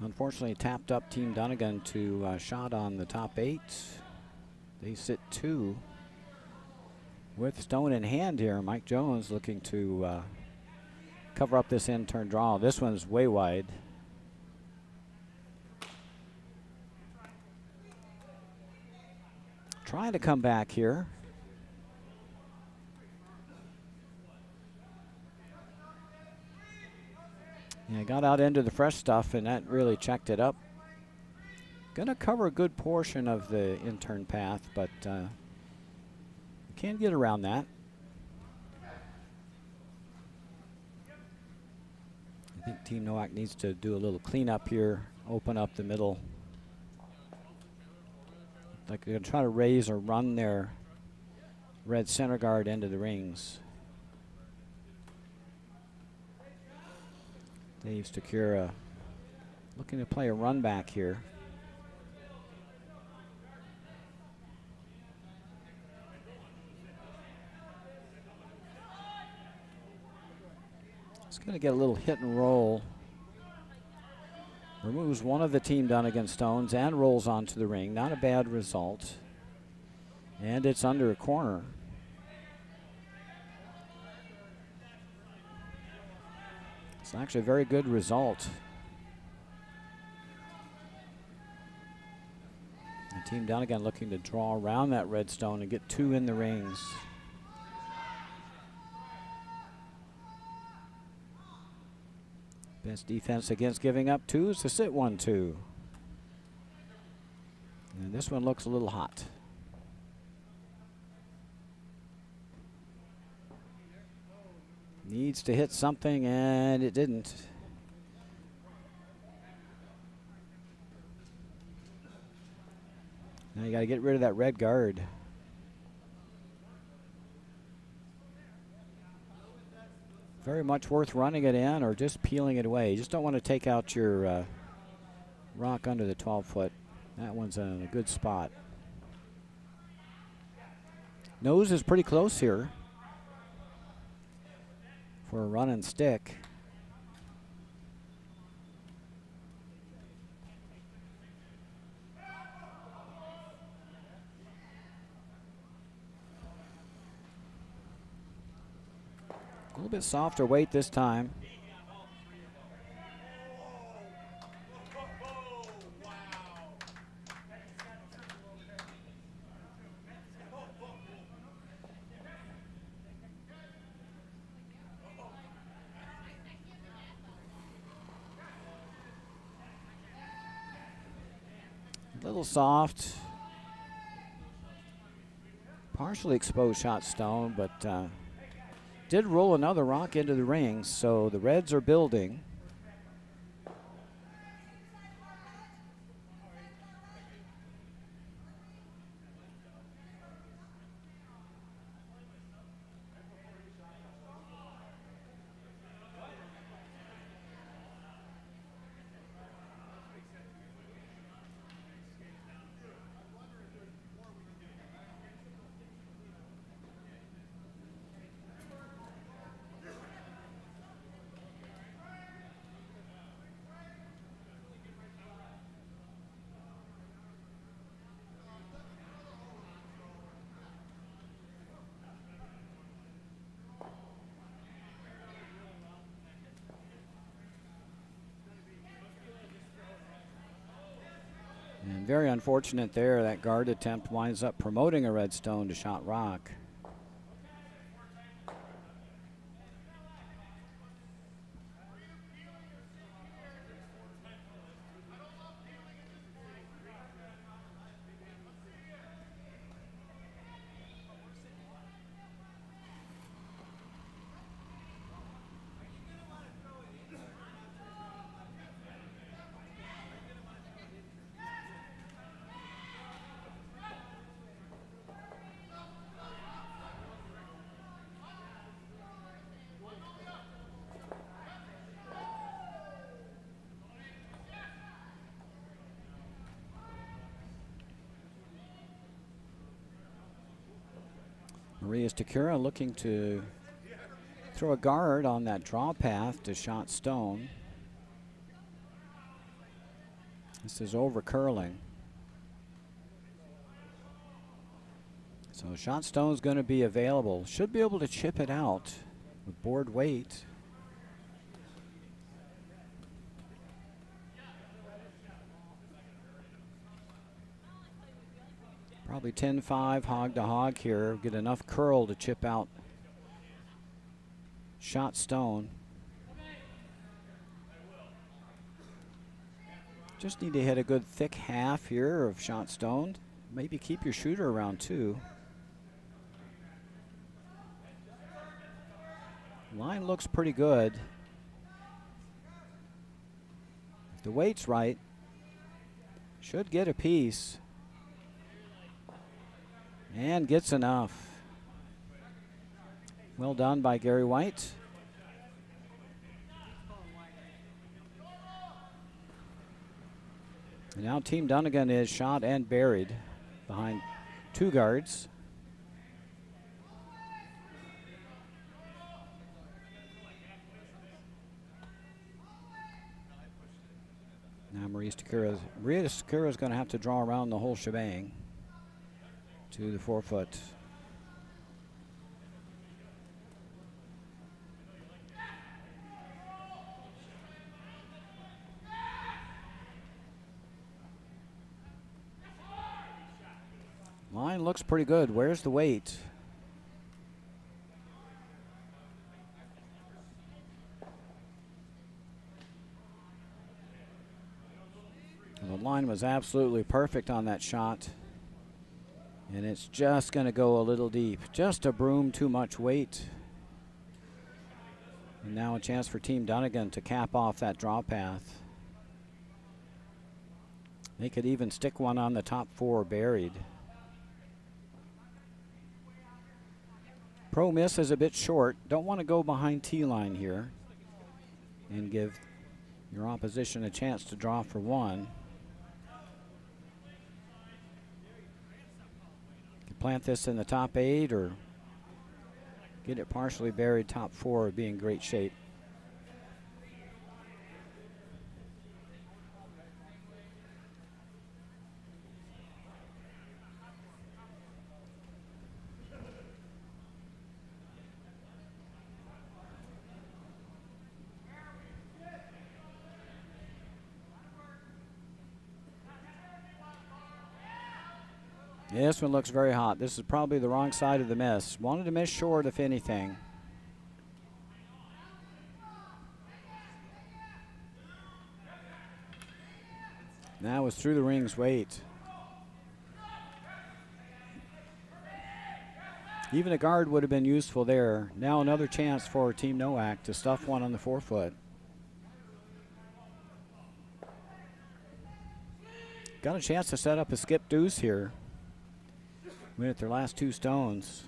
Unfortunately, tapped up Team Dunnigan to shot on the top 8. They sit 2. With stone in hand here, Mike Jones looking to cover up this in-turn draw. This one's way wide. Trying to come back here. Yeah, got out into the fresh stuff, and that really checked it up. Gonna cover a good portion of the in-turn path, but can't get around that. I think Team Nowak needs to do a little cleanup here, open up the middle. Like they're going to try to raise or run their red center guard into the rings. Dave Stakura looking to play a run back here. Going to get a little hit and roll. Removes one of the Team Dunnigan stones and rolls onto the ring. Not a bad result. And it's under a corner. It's actually a very good result. And Team Dunnigan looking to draw around that red stone and get 2 in the rings. Best defense against giving up 2 is to sit 1-2. And this one looks a little hot. Needs to hit something, and it didn't. Now you got to get rid of that red guard. very much worth running it in or just peeling it away. You just don't want to take out your rock under the 12-foot. That one's in a good spot. Nose is pretty close here for a run and stick. A little bit softer weight this time. A little soft. Partially exposed shot stone, but did roll another rock into the ring, so the Reds are building. And very unfortunate there, that guard attempt winds up promoting a red stone to shot rock. Maria Stakura looking to throw a guard on that draw path to shot stone. This is over curling. So shot stone is going to be available. Should be able to chip it out with board weight. Probably 10-5 hog to hog here. Get enough curl to chip out shot stone. Just need to hit a good thick half here of shot stone. Maybe keep your shooter around 2. Line looks pretty good. If the weight's right, should get a piece. And gets enough. Well done by Gary White. And now Team Dunnigan is shot and buried behind 2 guards. Now Maria Stakura is going to have to draw around the whole shebang to the 4-foot. Line looks pretty good. Where's the weight? The line was absolutely perfect on that shot. And it's just going to go a little deep. Just a broom too much weight. And now a chance for Team Dunnigan to cap off that draw path. They could even stick one on the top 4 buried. Pro miss is a bit short. Don't want to go behind T-line here and give your opposition a chance to draw for one. You plant this in the top 8 or get it partially buried top 4 would be in great shape. This one looks very hot. This is probably the wrong side of the miss. Wanted to miss short, if anything. That was through the ring's weight. Even a guard would have been useful there. Now another chance for Team Nowak to stuff one on the forefoot. Got a chance to set up a skip deuce here. Win at their last 2 stones.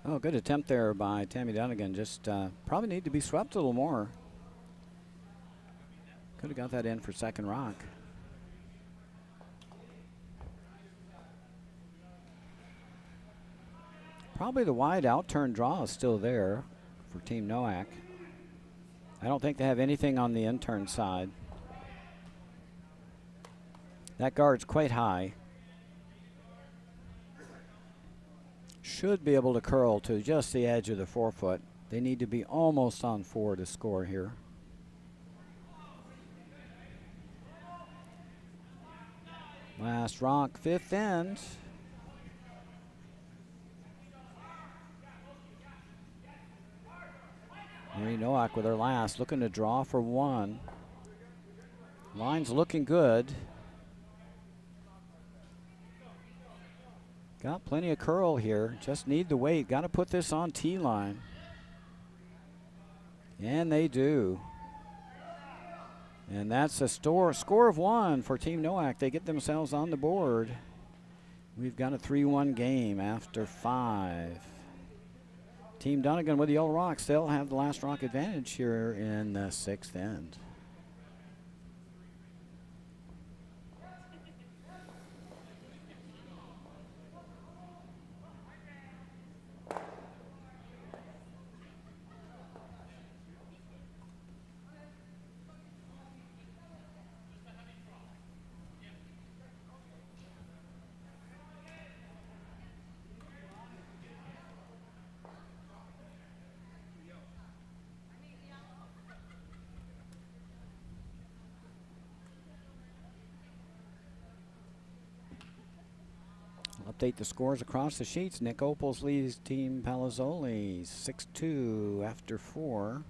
Oh, good attempt there by Tammy Dunnigan. Just probably need to be swept a little more. Could have got that in for second rock. Probably the wide out turn draw is still there for Team Nowak. I don't think they have anything on the in turn side. That guard's quite high. Should be able to curl to just the edge of the forefoot. They need to be almost on 4 to score here. Last rock, 5th end. Marie Nowak with her last, looking to draw for 1. Line's looking good. Got plenty of curl here, just need the weight. Got to put this on T-line. And they do. And that's a score of 1 for Team Nowak. They get themselves on the board. We've got a 3-1 game after 5. Team Dunnigan with the yellow rocks. They'll have the last rock advantage here in the 6th end. update the scores across the sheets. Nick Opals leads Team Palazzoli 6-2 after 4.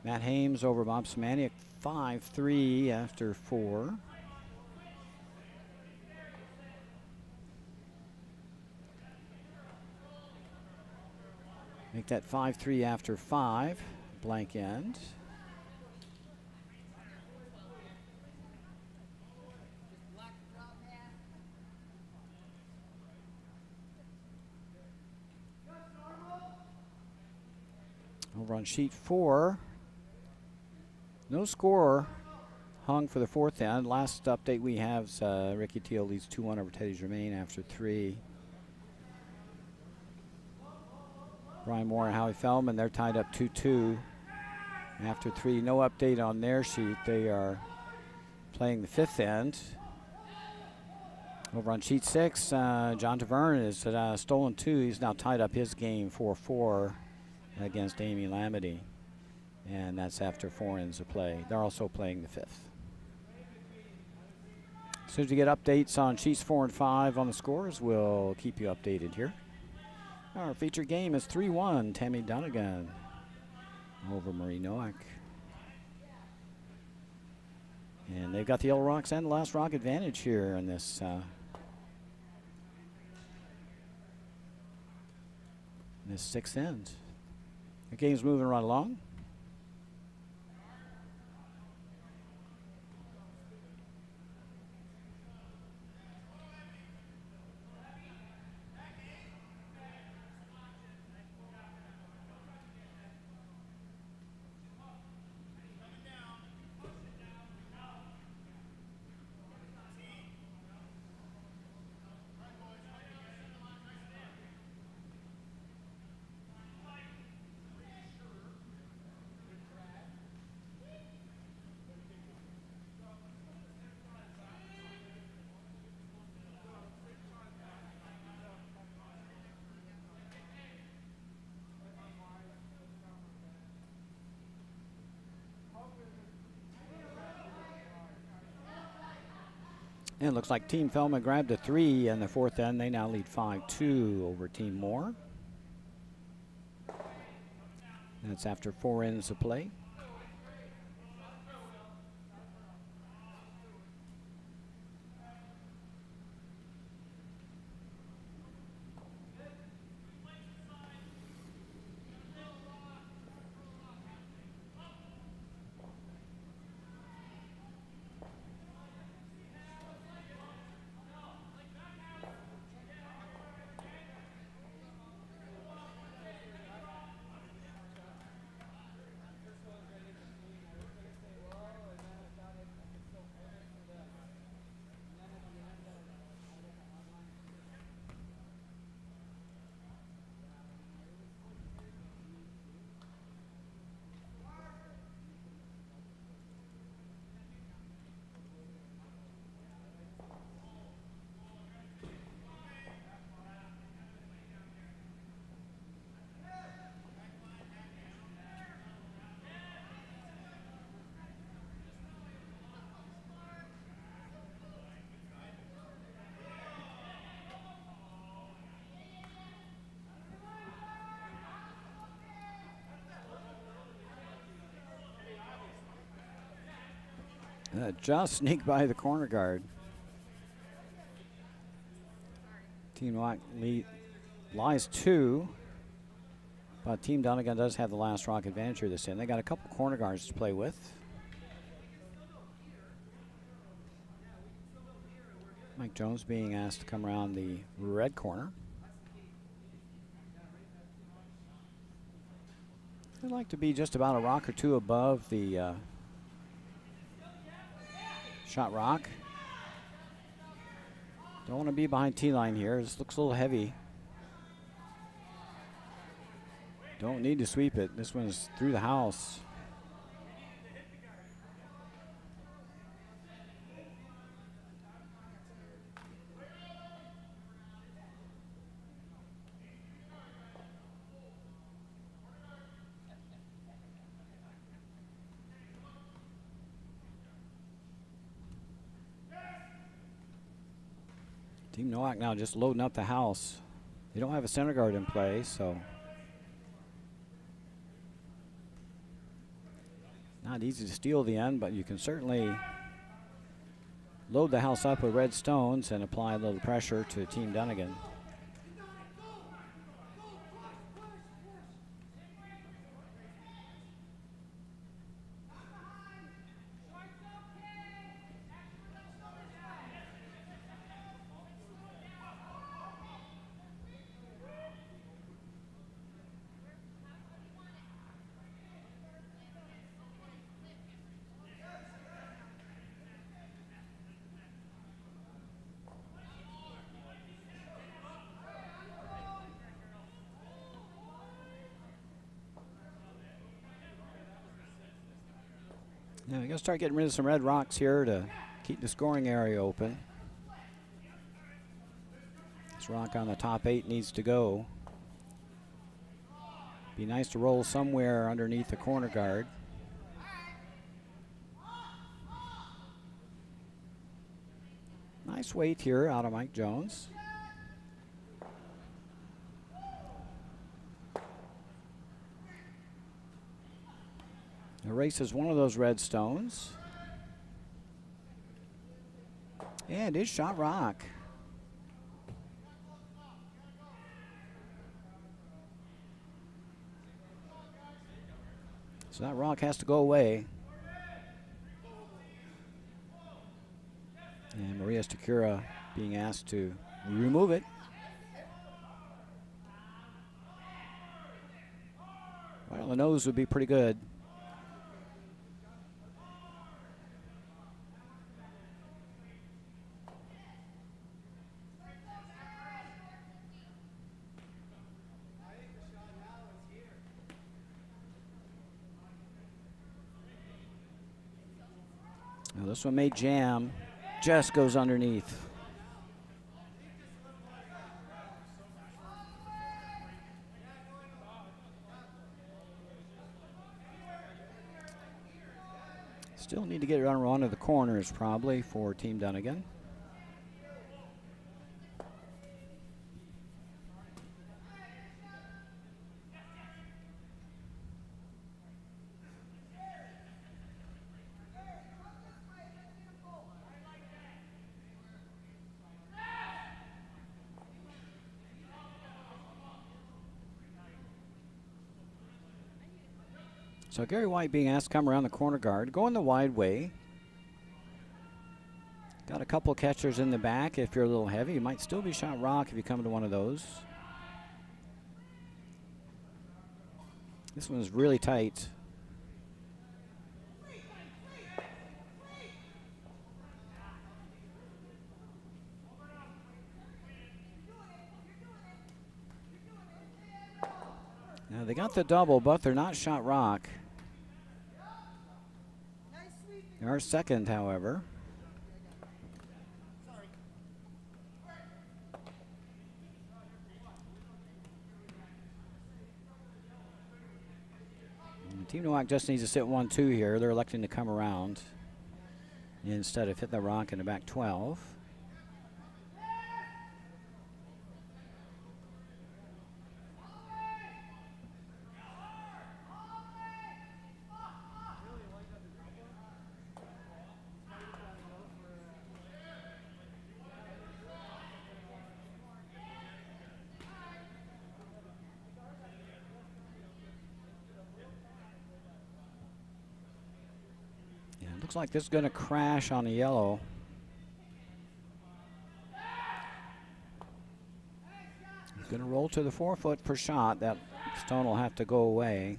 Matt Hames over Bob Simaniak 5-3 after 4. Make that 5-3 after 5. Blank end. Over on sheet 4, no score hung for the 4th end. Last update we have is Ricky Teal leads 2-1 over Teddy Germain after 3. Brian Moore and Howie Feldman, they're tied up 2-2 after 3. No update on their sheet. They are playing the 5th end. Over on sheet 6, John Taverne is stolen 2. He's now tied up his game 4-4 against Amy Lamity. And that's after 4 ends of play. They're also playing the 5th. As soon as we get updates on sheets 4 and 5 on the scores, we'll keep you updated here. Our featured game is 3-1, Tammy Donegan over Marie Nowak. And they've got the Yellow Rocks and the Last Rock advantage here in this this 6th end. The game's moving right along. And it looks like Team Feldman grabbed a 3 in the 4th end. They now lead 5-2 over Team Moore. That's after 4 ends of play. Just sneaked by the corner guard. Team Rock lies 2, but Team Donegan does have the Last Rock advantage here this end. They got a couple corner guards to play with. Mike Jones being asked to come around the red corner. They'd like to be just about a rock or 2 above the shot rock. Don't want to be behind T-line here. This looks a little heavy. Don't need to sweep it. This one's through the house. Team Nowak now just loading up the house. They don't have a center guard in play, so not easy to steal the end, but you can certainly load the house up with red stones and apply a little pressure to Team Dunnigan. Yeah, we're going to start getting rid of some red rocks here to keep the scoring area open. This rock on the top 8 needs to go. Be nice to roll somewhere underneath the corner guard. Nice weight here out of Mike Jones. Erases one of those red stones. And it is shot rock. So that rock has to go away. And Maria Stakura being asked to remove it. Right on the nose would be pretty good. Now this one may jam, just goes underneath. Still need to get it on one of the corners probably for Team Dunnigan. So Gary White being asked to come around the corner guard, going the wide way. Got a couple catchers in the back. If you're a little heavy, you might still be shot rock if you come to one of those. This one's really tight. Now they got the double, but they're not shot rock. They are second, however. Team Nowak just needs to sit 1-2 here. They're electing to come around instead of hit the rock in the back 12. Looks like this is going to crash on the yellow. It's going to roll to the 4 foot per shot. That stone will have to go away.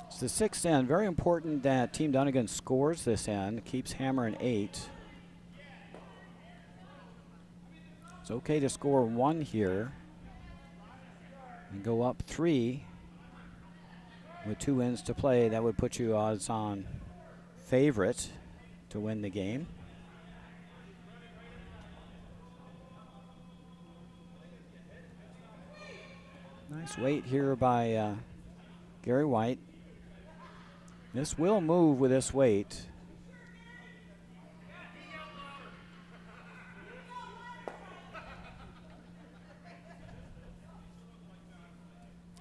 It's the 6th end. Very important that Team Dunnigan scores this end. Keeps hammering 8. It's okay to score 1 here and go up 3. With 2 ends to play, that would put you odds on favorite to win the game. Nice weight here by Gary White. This will move with this weight.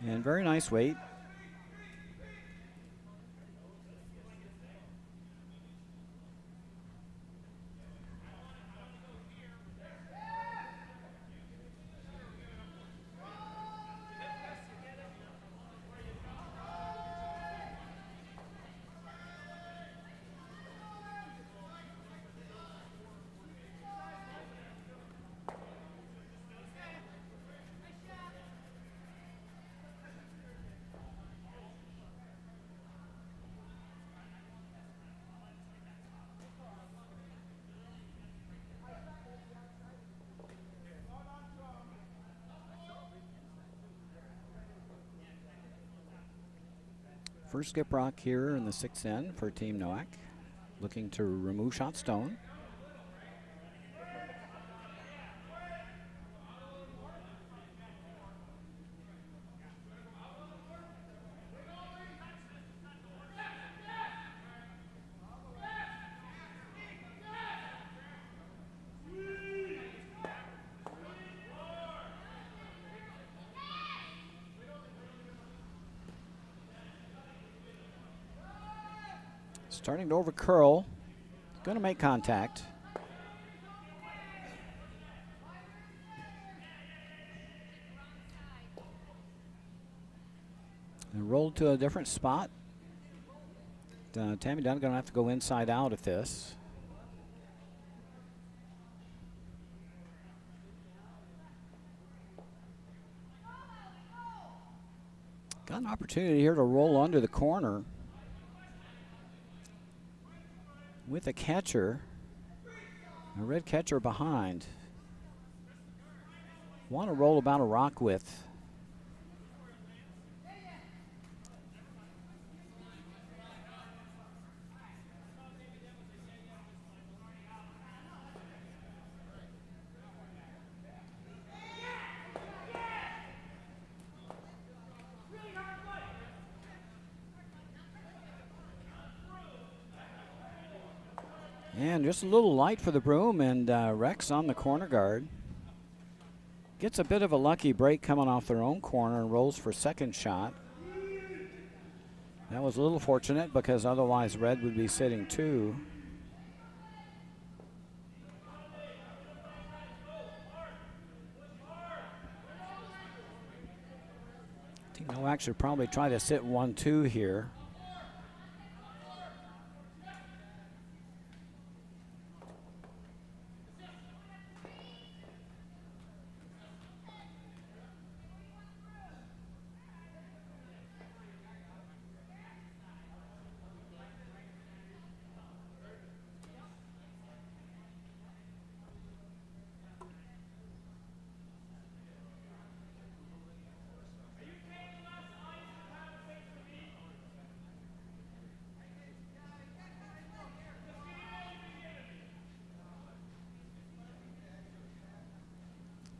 And very nice weight. First skip rock here in the 6th end for Team Nowak, looking to remove shot stone. Starting to over curl, going to make contact. And rolled to a different spot. Tammy Dunn going to have to go inside out at this. Got an opportunity here to roll under the corner with a catcher, a red catcher behind. Want to roll about a rock width. And just a little light for the broom, and Rex on the corner guard. Gets a bit of a lucky break coming off their own corner and rolls for second shot. That was a little fortunate because otherwise Red would be sitting 2. Team Nowak should probably try to sit 1-2 here.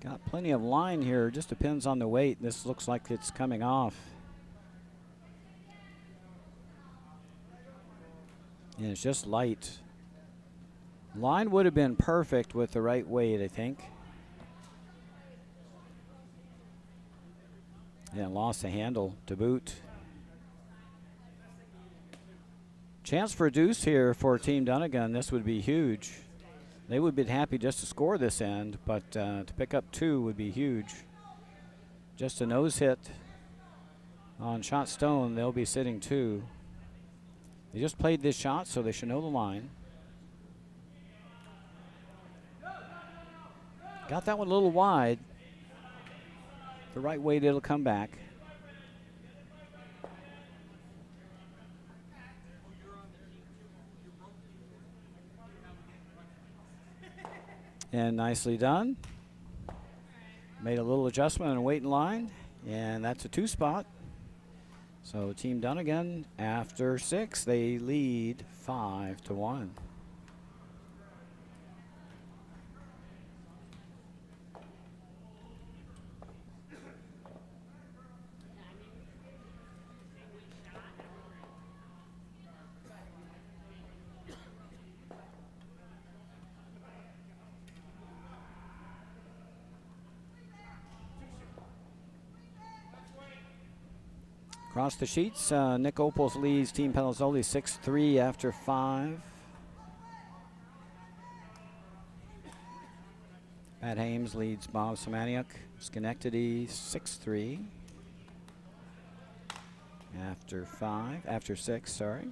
Got plenty of line here, just depends on the weight. This looks like it's coming off. And it's just light. Line would have been perfect with the right weight, I think. And lost the handle to boot. Chance for a deuce here for Team Dunnigan. This would be huge. They would be happy just to score this end, but to pick up 2 would be huge. Just a nose hit on shot stone, they'll be sitting 2. They just played this shot, so they should know the line. Got that one a little wide. The right weight, it'll come back. And nicely done. Made a little adjustment and wait in line, and that's a 2 spot. So Team Dunnigan, after 6, they lead 5-1. Across the sheets, Nick Opals leads Team Palazzoli 6-3 after 5. Pat Hames leads Bob Semaniuk, Schenectady 6-3 after 6, sorry.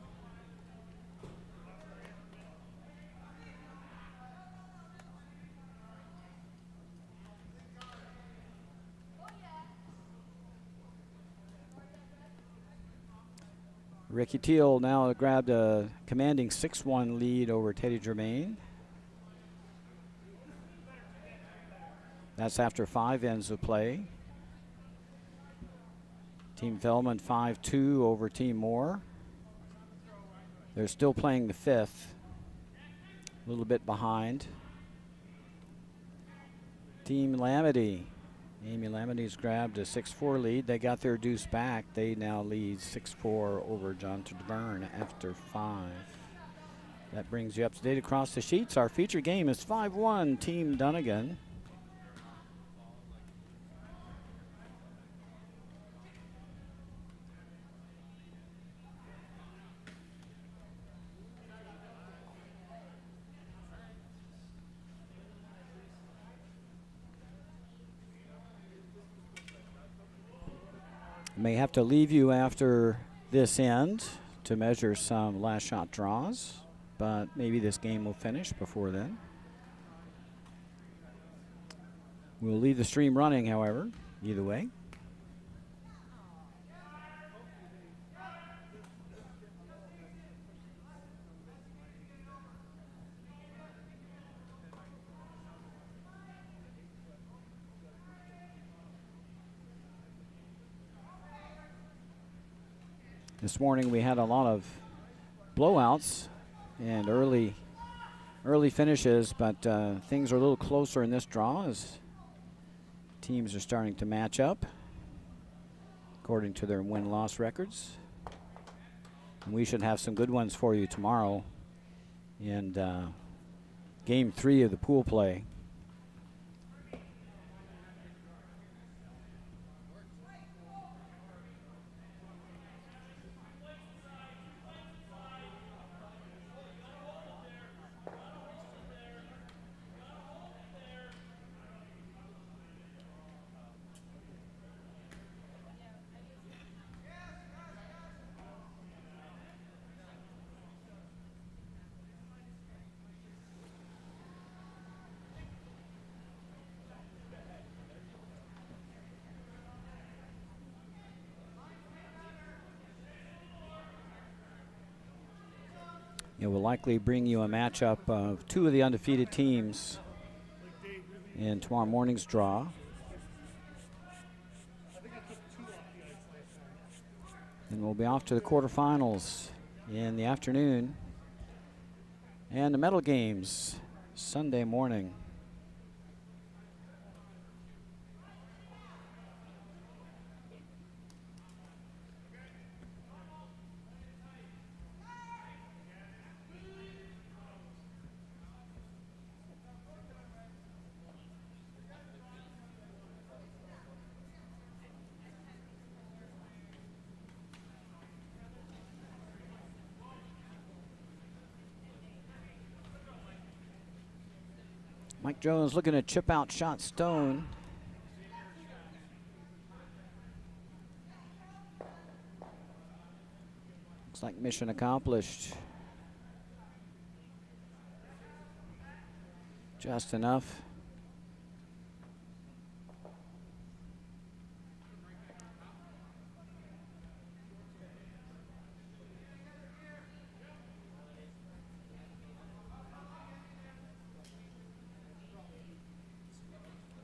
Ricky Teal now grabbed a commanding 6-1 lead over Teddy Germain. That's after 5 ends of play. Team Feldman 5-2 over Team Moore. They're still playing the 5th, a little bit behind. Team Lamity. Amy Lamity's grabbed a 6-4 lead. They got their deuce back. They now lead 6-4 over John Byrne after 5. That brings you up to date across the sheets. Our feature game is 5-1 Team Dunnigan. May have to leave you after this end to measure some last shot draws, but maybe this game will finish before then. We'll leave the stream running, however, either way. This morning we had a lot of blowouts and early finishes, but things are a little closer in this draw as teams are starting to match up according to their win-loss records. And we should have some good ones for you tomorrow in Game 3 of the pool play. It will likely bring you a matchup of 2 of the undefeated teams in tomorrow morning's draw. And we'll be off to the quarterfinals in the afternoon and the medal games Sunday morning. Mike Jones looking to chip out shot stone. Looks like mission accomplished. Just enough.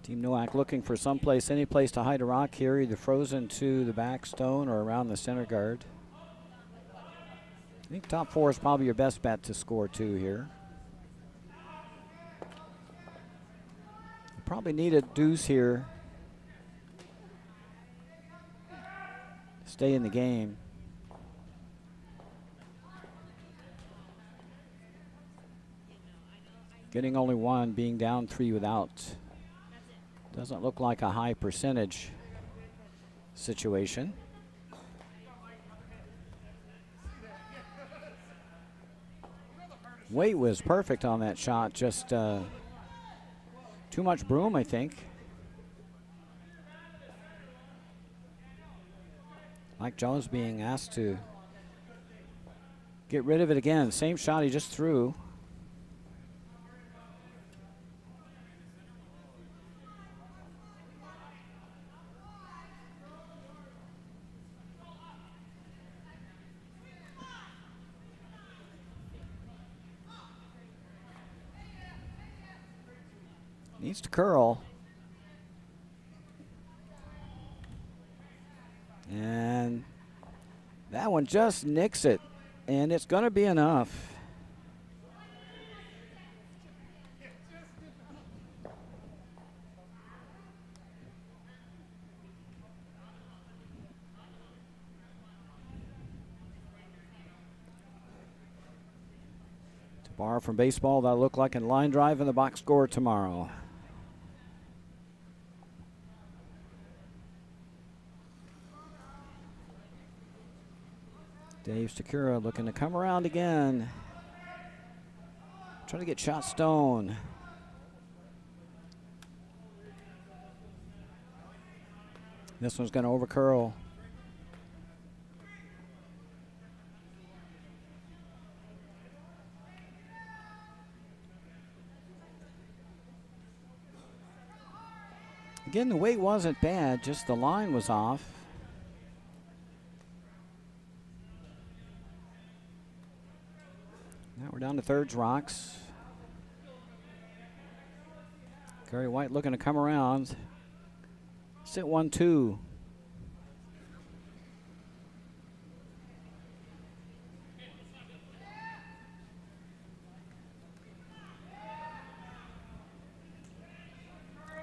Team Nowak looking for someplace, any place to hide a rock here, either frozen to the back stone or around the center guard. I think top 4 is probably your best bet to score 2 here. You probably need a deuce here to stay in the game. Getting only 1, being down 3 without. Doesn't look like a high percentage situation. Weight was perfect on that shot, just too much broom, I think. Mike Jones being asked to get rid of it again. Same shot he just threw. Needs to curl. And that one just nicks it. And it's going to be enough. To borrow from baseball, that'll look like a line drive in the box score tomorrow. Dave Stakura looking to come around again. Trying to get shot stone. This one's going to over curl. Again, the weight wasn't bad, just the line was off. Now we're down to thirds rocks. Gary White looking to come around. Sit 1-2.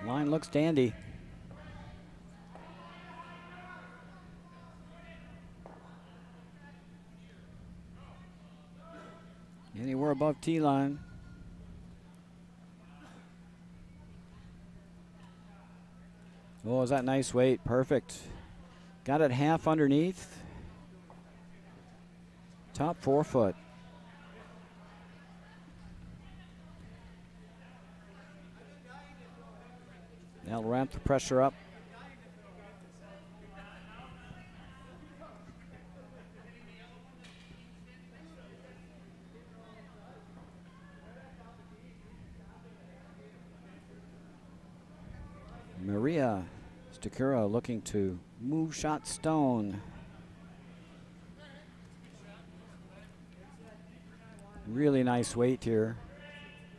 Line looks dandy. Anywhere above tee line. Oh, is that nice weight? Perfect. Got it half underneath. Top 4 foot. That'll ramp the pressure up. Maria Stakura looking to move shot stone. Really nice weight here.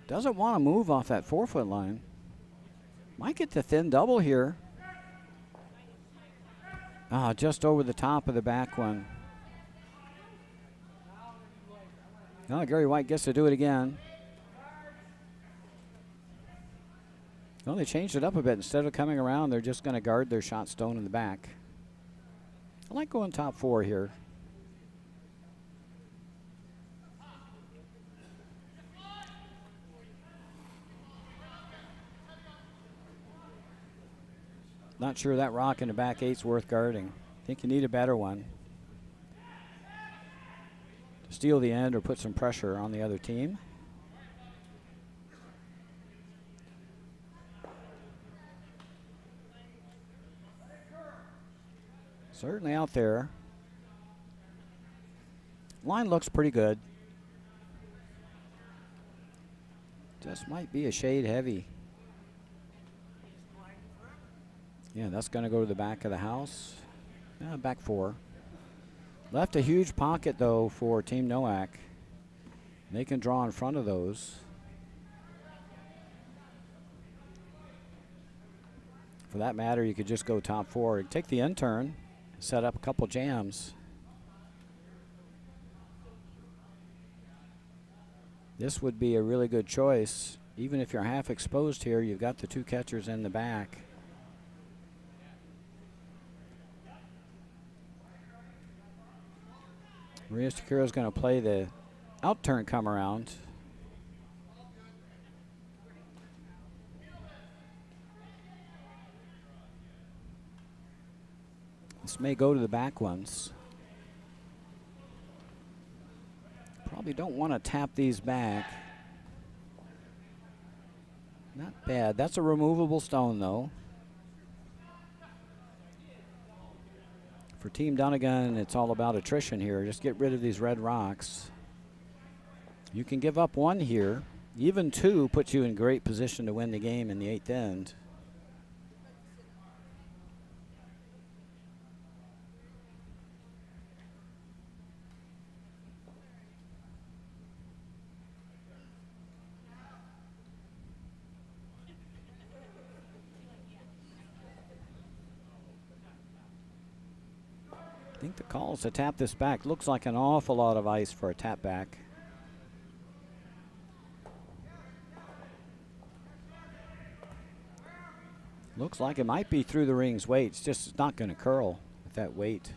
Doesn't want to move off that 4 foot line. Might get the thin double here. Ah, just over the top of the back one. Oh, Gary White gets to do it again. Well, they changed it up a bit. Instead of coming around, they're just going to guard their shot stone in the back. I like going top 4 here. Not sure that rock in the back 8's worth guarding. I think you need a better one to steal the end or put some pressure on the other team. Certainly out there. Line looks pretty good. Just might be a shade heavy. Yeah, that's going to go to the back of the house. Back 4. Left a huge pocket, though, for Team Nowak. They can draw in front of those. For that matter, you could just go top 4. Take the end turn, set up a couple jams. This would be a really good choice. Even if you're half exposed here, you've got the 2 catchers in the back. Maria Stakura is going to play the out turn come around. This may go to the back ones. Probably don't want to tap these back. Not bad. That's a removable stone, though. For Team Dunnigan, it's all about attrition here. Just get rid of these red rocks. You can give up one here. Even two puts you in great position to win the game in the 8th end. I think the call is to tap this back. Looks like an awful lot of ice for a tap back. Looks like it might be through the ring's weight. It's just not going to curl with that weight.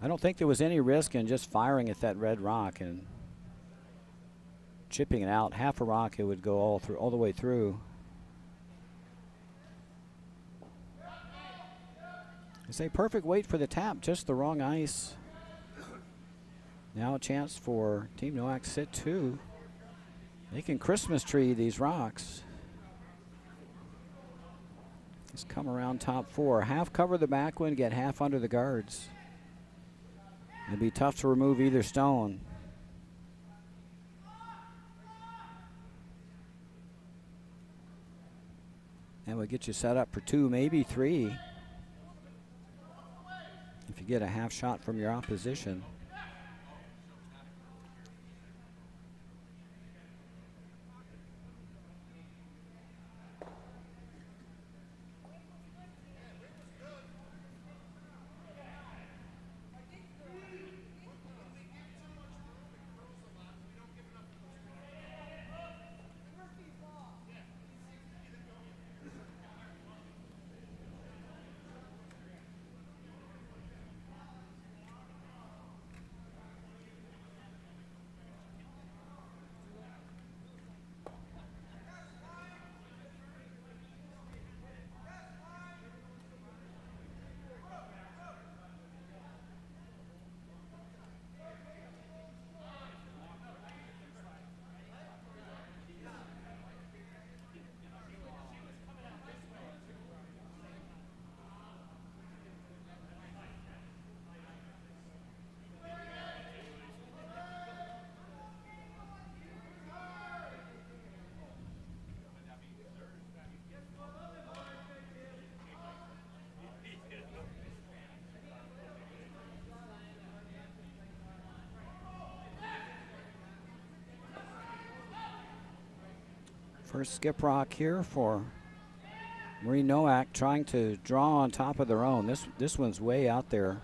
I don't think there was any risk in just firing at that red rock and chipping it out. Half a rock, it would go all the way through. It's a perfect weight for the tap, just the wrong ice. Now a chance for Team Nowak to sit 2. They can Christmas tree these rocks. Just come around top 4. Half cover the backwind, get half under the guards. It'll be tough to remove either stone. And we'll get you set up for 2, maybe 3. If you get a half shot from your opposition. First skip rock here for Marie Nowak, trying to draw on top of their own. This one's way out there.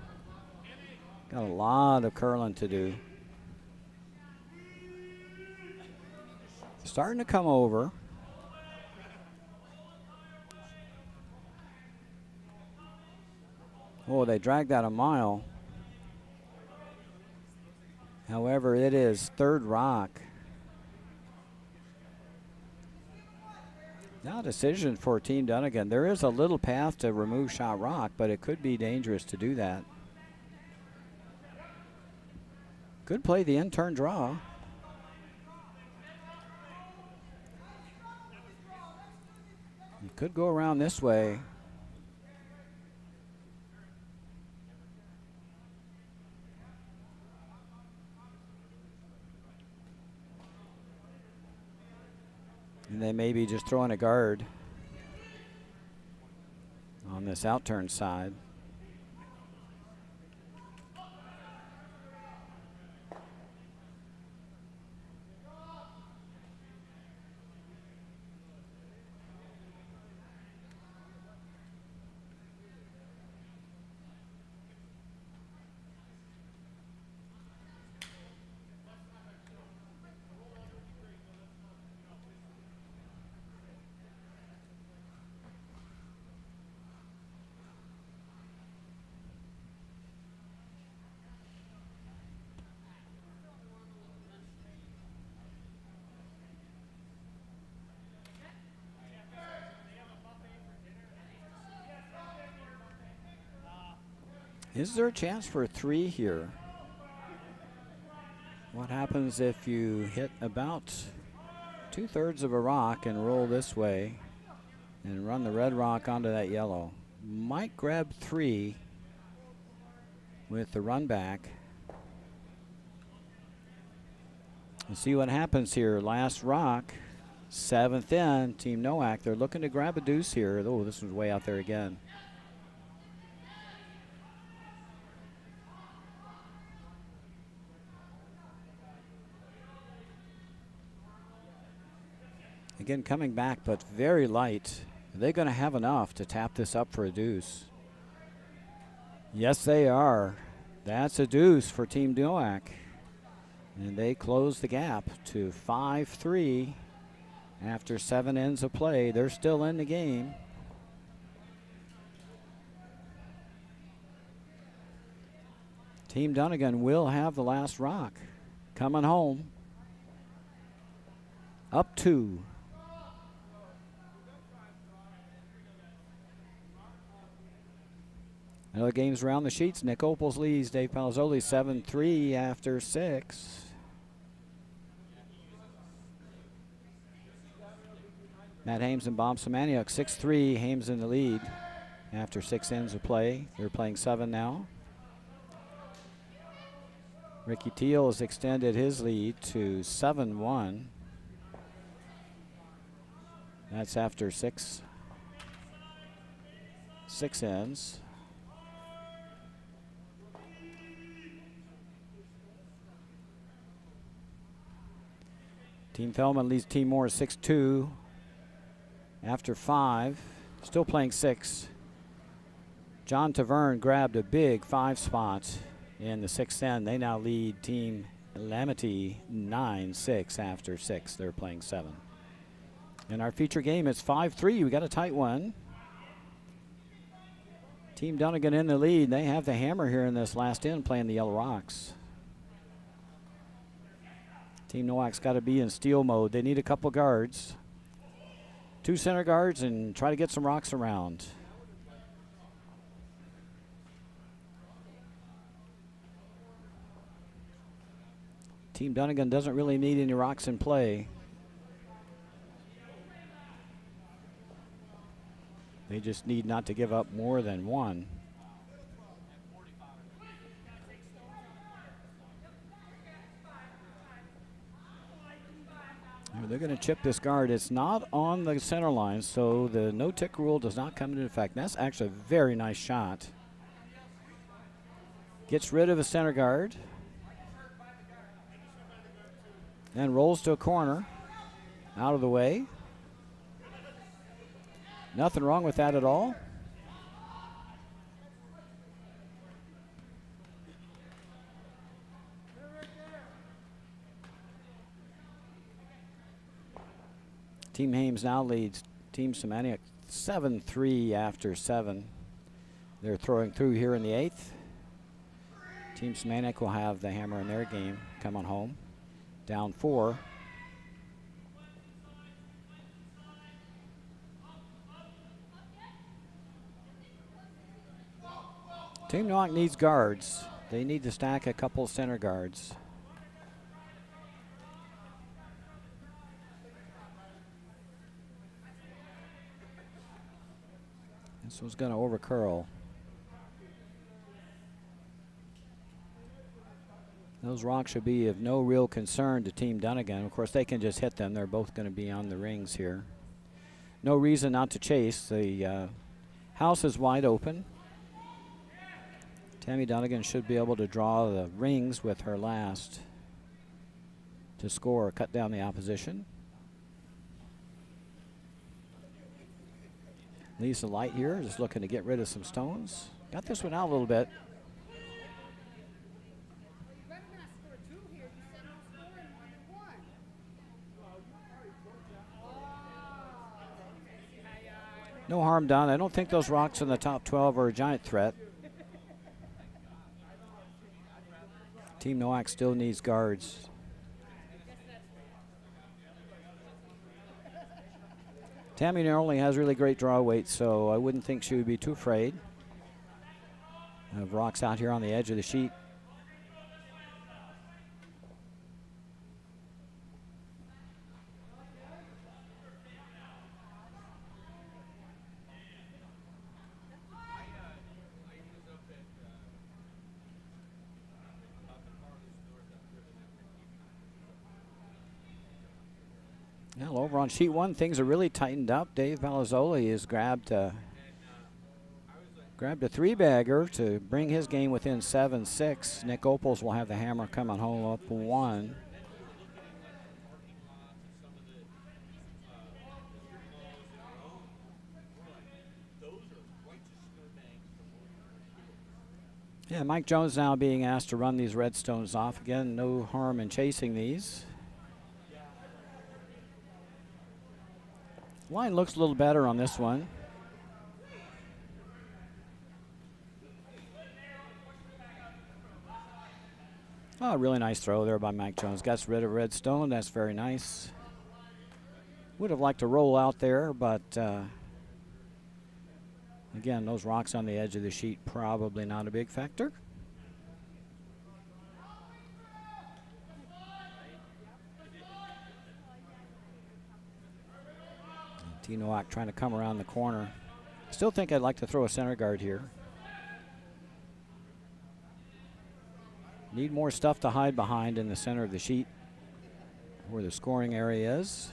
Got a lot of curling to do. Starting to come over. Oh, they dragged that a mile. However, it is third rock. Now a decision for Team Dunnigan. There is a little path to remove shot rock, but it could be dangerous to do that. Could play the in-turn draw. You could go around this way. And they may be just throwing a guard on this outturn side. Is there a chance for a 3 here? What happens if you hit about 2/3 of a rock and roll this way and run the red rock onto that yellow? Might grab 3 with the run back. And see what happens here. Last rock, 7th in, Team Nowak. They're looking to grab a deuce here. Oh, this was way out there again. Again, coming back, but very light. Are they going to have enough to tap this up for a deuce? Yes, they are. That's a deuce for Team Nowak. And they close the gap to 5-3 after 7 ends of play. They're still in the game. Team Dunnigan will have the last rock. Coming home. Up 2. Another game's around the sheets. Nick Opals leads Dave Palazzoli 7-3 after 6. Matt Hames and Bob Semaniuk 6-3. Hames in the lead after 6 ends of play. They're playing 7 now. Ricky Teal has extended his lead to 7-1. That's after 6 ends. Team Feldman leads Team Moore 6-2 after 5. Still playing 6. John Taverne grabbed a big 5 spot in the 6th end. They now lead Team Lamity 9-6 after 6. They're playing 7. And our feature game is 5-3. We got a tight one. Team Dunnigan in the lead. They have the hammer here in this last end playing the Yellow Rocks. Team Nowak's got to be in steal mode. They need a couple guards. 2 center guards and try to get some rocks around. Team Dunnigan doesn't really need any rocks in play. They just need not to give up more than 1. They're going to chip this guard. It's not on the center line, so the no-tick rule does not come into effect. That's actually a very nice shot. Gets rid of a center guard. Then rolls to a corner. Out of the way. Nothing wrong with that at all. Team Hames now leads Team Semaniuk 7-3 after 7. They're throwing through here in the 8th. Team Semaniuk will have the hammer in their game coming home. Down 4. Team Nowak needs guards. They need to stack a couple center guards. This one's going to overcurl. Those rocks should be of no real concern to Team Dunnigan. Of course, they can just hit them. They're both going to be on the rings here. No reason not to chase. The house is wide open. Tammy Dunnigan should be able to draw the rings with her last to score or cut down the opposition. Lisa Light here, just looking to get rid of some stones. Got this one out a little bit. No harm done. I don't think those rocks in the top 12 are a giant threat. Team Nowak still needs guards. Tammy only has really great draw weight, so I wouldn't think she would be too afraid. of rocks out here on the edge of the sheet. Now over on sheet 1, things are really tightened up. Dave Palazzoli has grabbed a 3-bagger to bring his game within 7-6. Nick Opals will have the hammer coming home up 1. Yeah, Mike Jones now being asked to run these red stones off again. No harm in chasing these. Line looks a little better on this one. Oh, really nice throw there by Mike Jones. Gets rid of red stone. That's very nice. Would have liked to roll out there, but again, those rocks on the edge of the sheet probably not a big factor. T. Nowak trying to come around the corner. Still think I'd like to throw a center guard here. Need more stuff to hide behind in the center of the sheet where the scoring area is.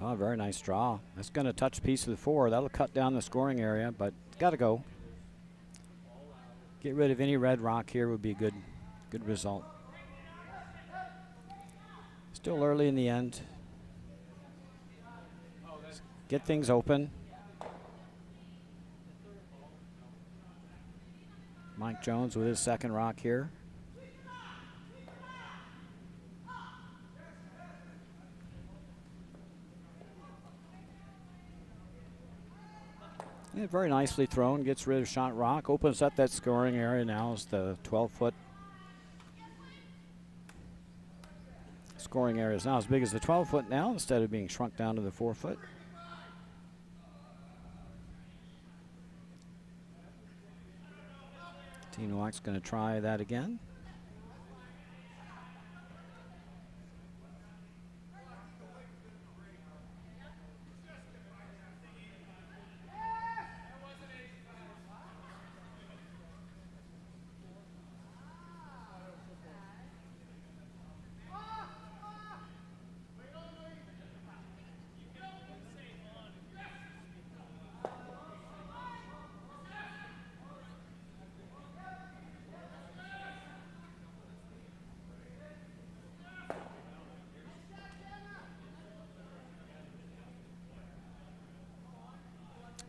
Oh, very nice draw. That's going to touch piece of the 4. That'll cut down the scoring area, but got to go. Get rid of any red rock here would be a good result. Still early in the end. Get things open. Mike Jones with his second rock here. Yeah, very nicely thrown, gets rid of shot rock, opens up that scoring area now as the 12-foot. Scoring area is now as big as the 12-foot now instead of being shrunk down to the 4-foot. T. Nowak's going to try that again.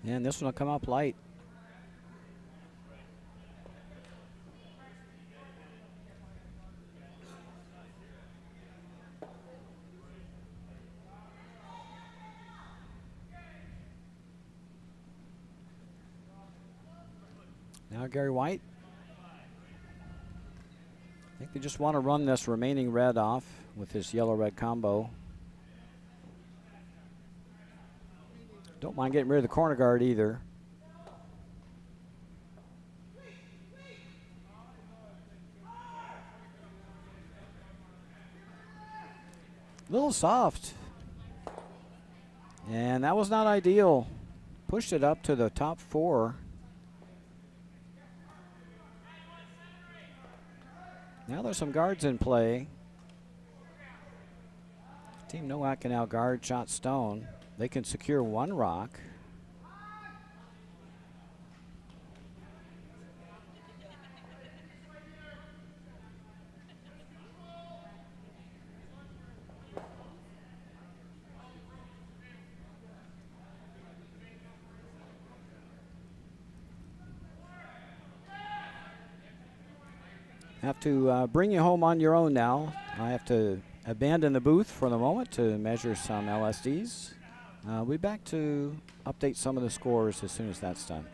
And this one will come up light. Now Gary White. I think they just want to run this remaining red off with this yellow-red combo. Don't mind getting rid of the corner guard either. A little soft. And that was not ideal. Pushed it up to the top 4. Now there's some guards in play. Team Nowak can now guard shot stone. They can secure 1 rock. Have to bring you home on your own now. I have to abandon the booth for the moment to measure some LSDs. We'll be back to update some of the scores as soon as that's done.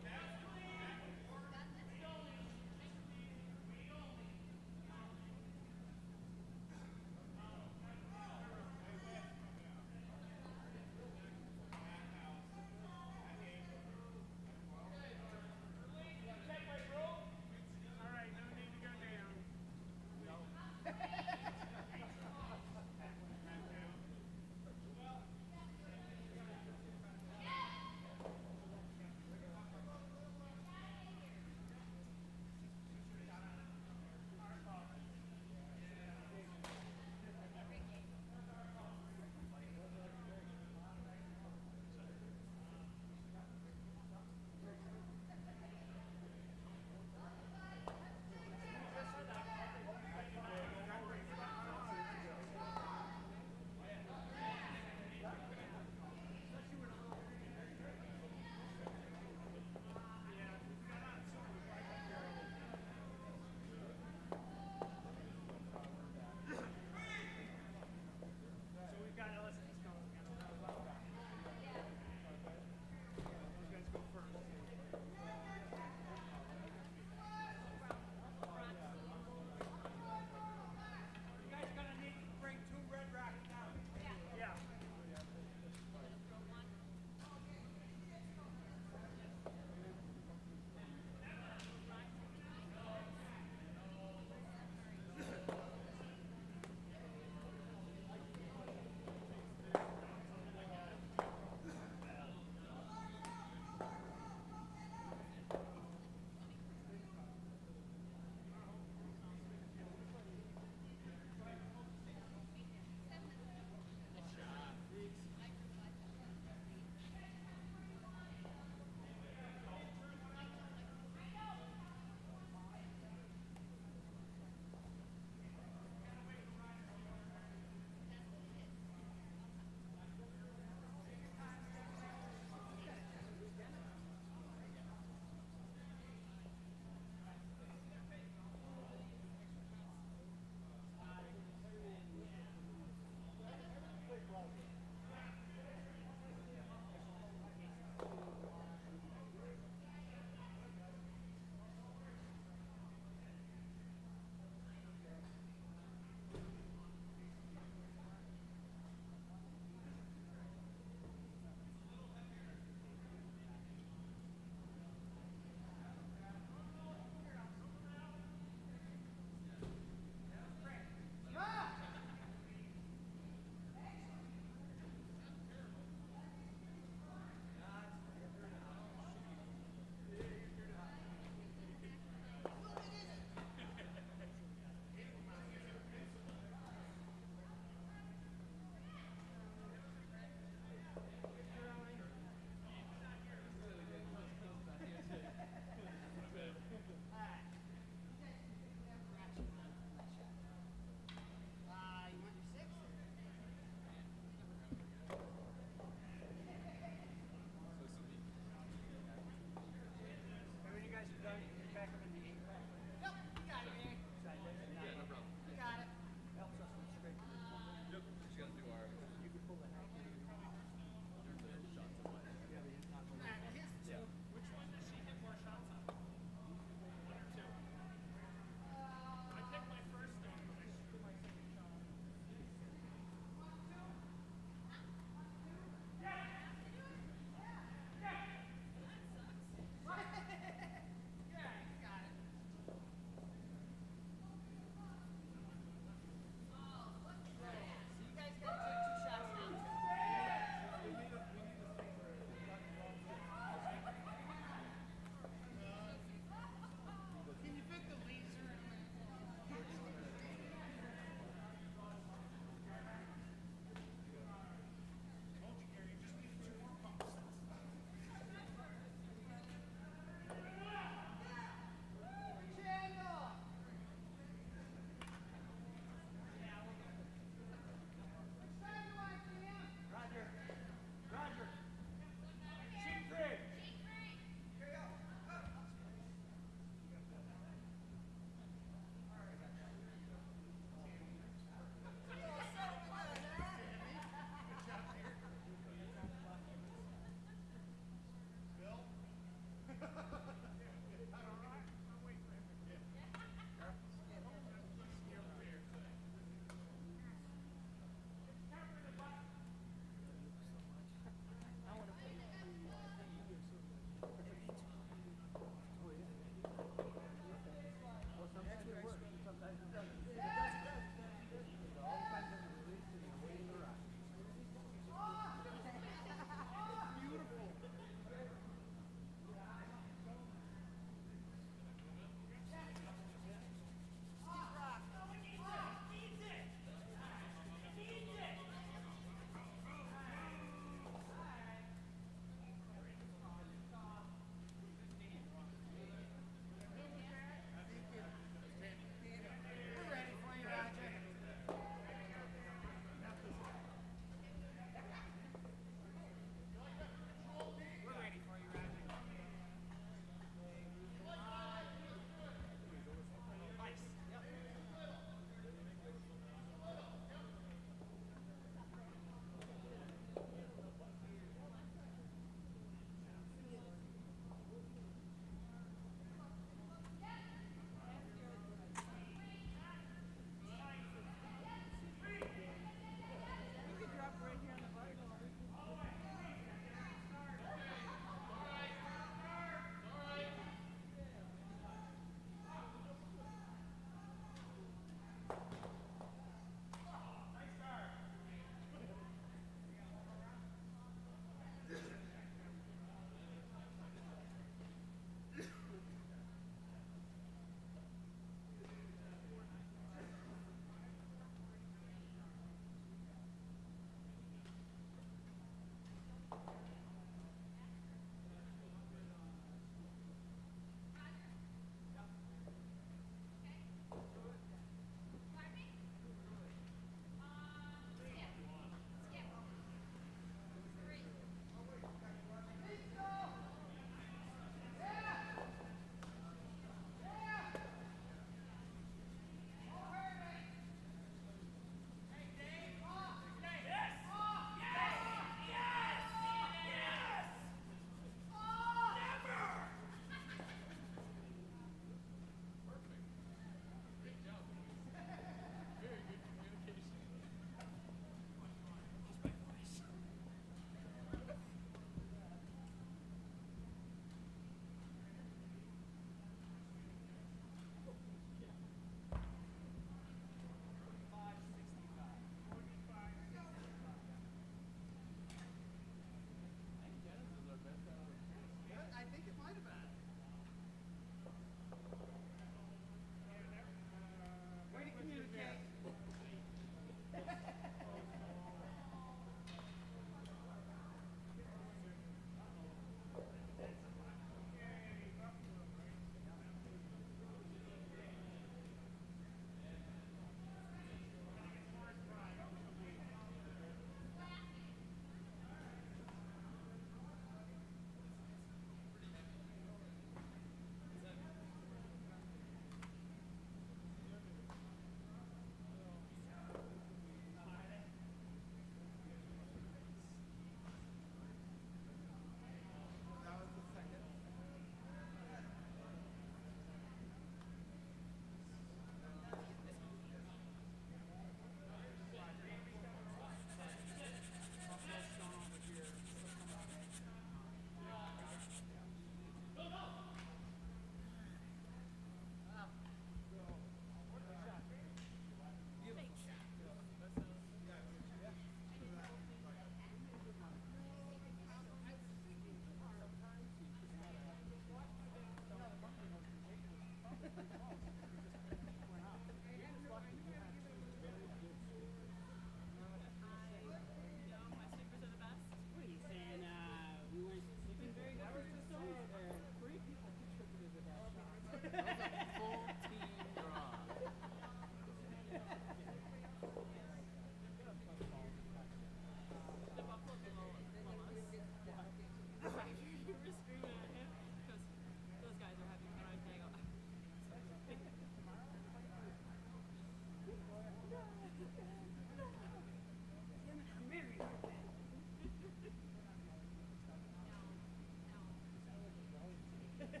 Oh,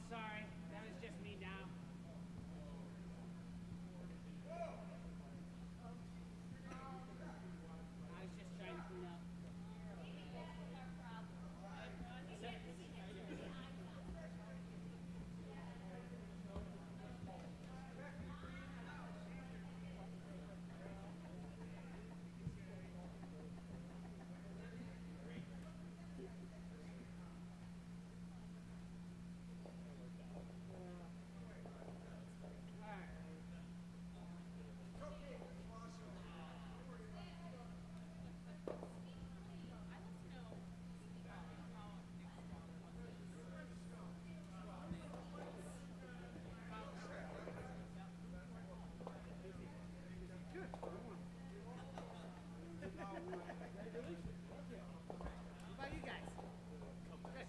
sorry. That was just me now. I was just trying to clean up. What about you guys? Good.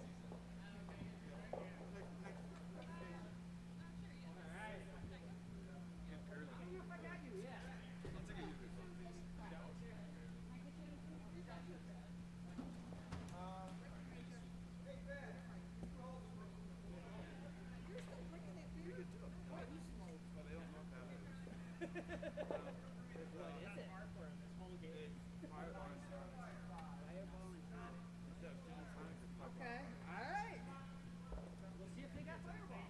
All right. I got you, yeah. What is it? Fireball and Sonic. Okay. All right. We'll see if they got Fireball.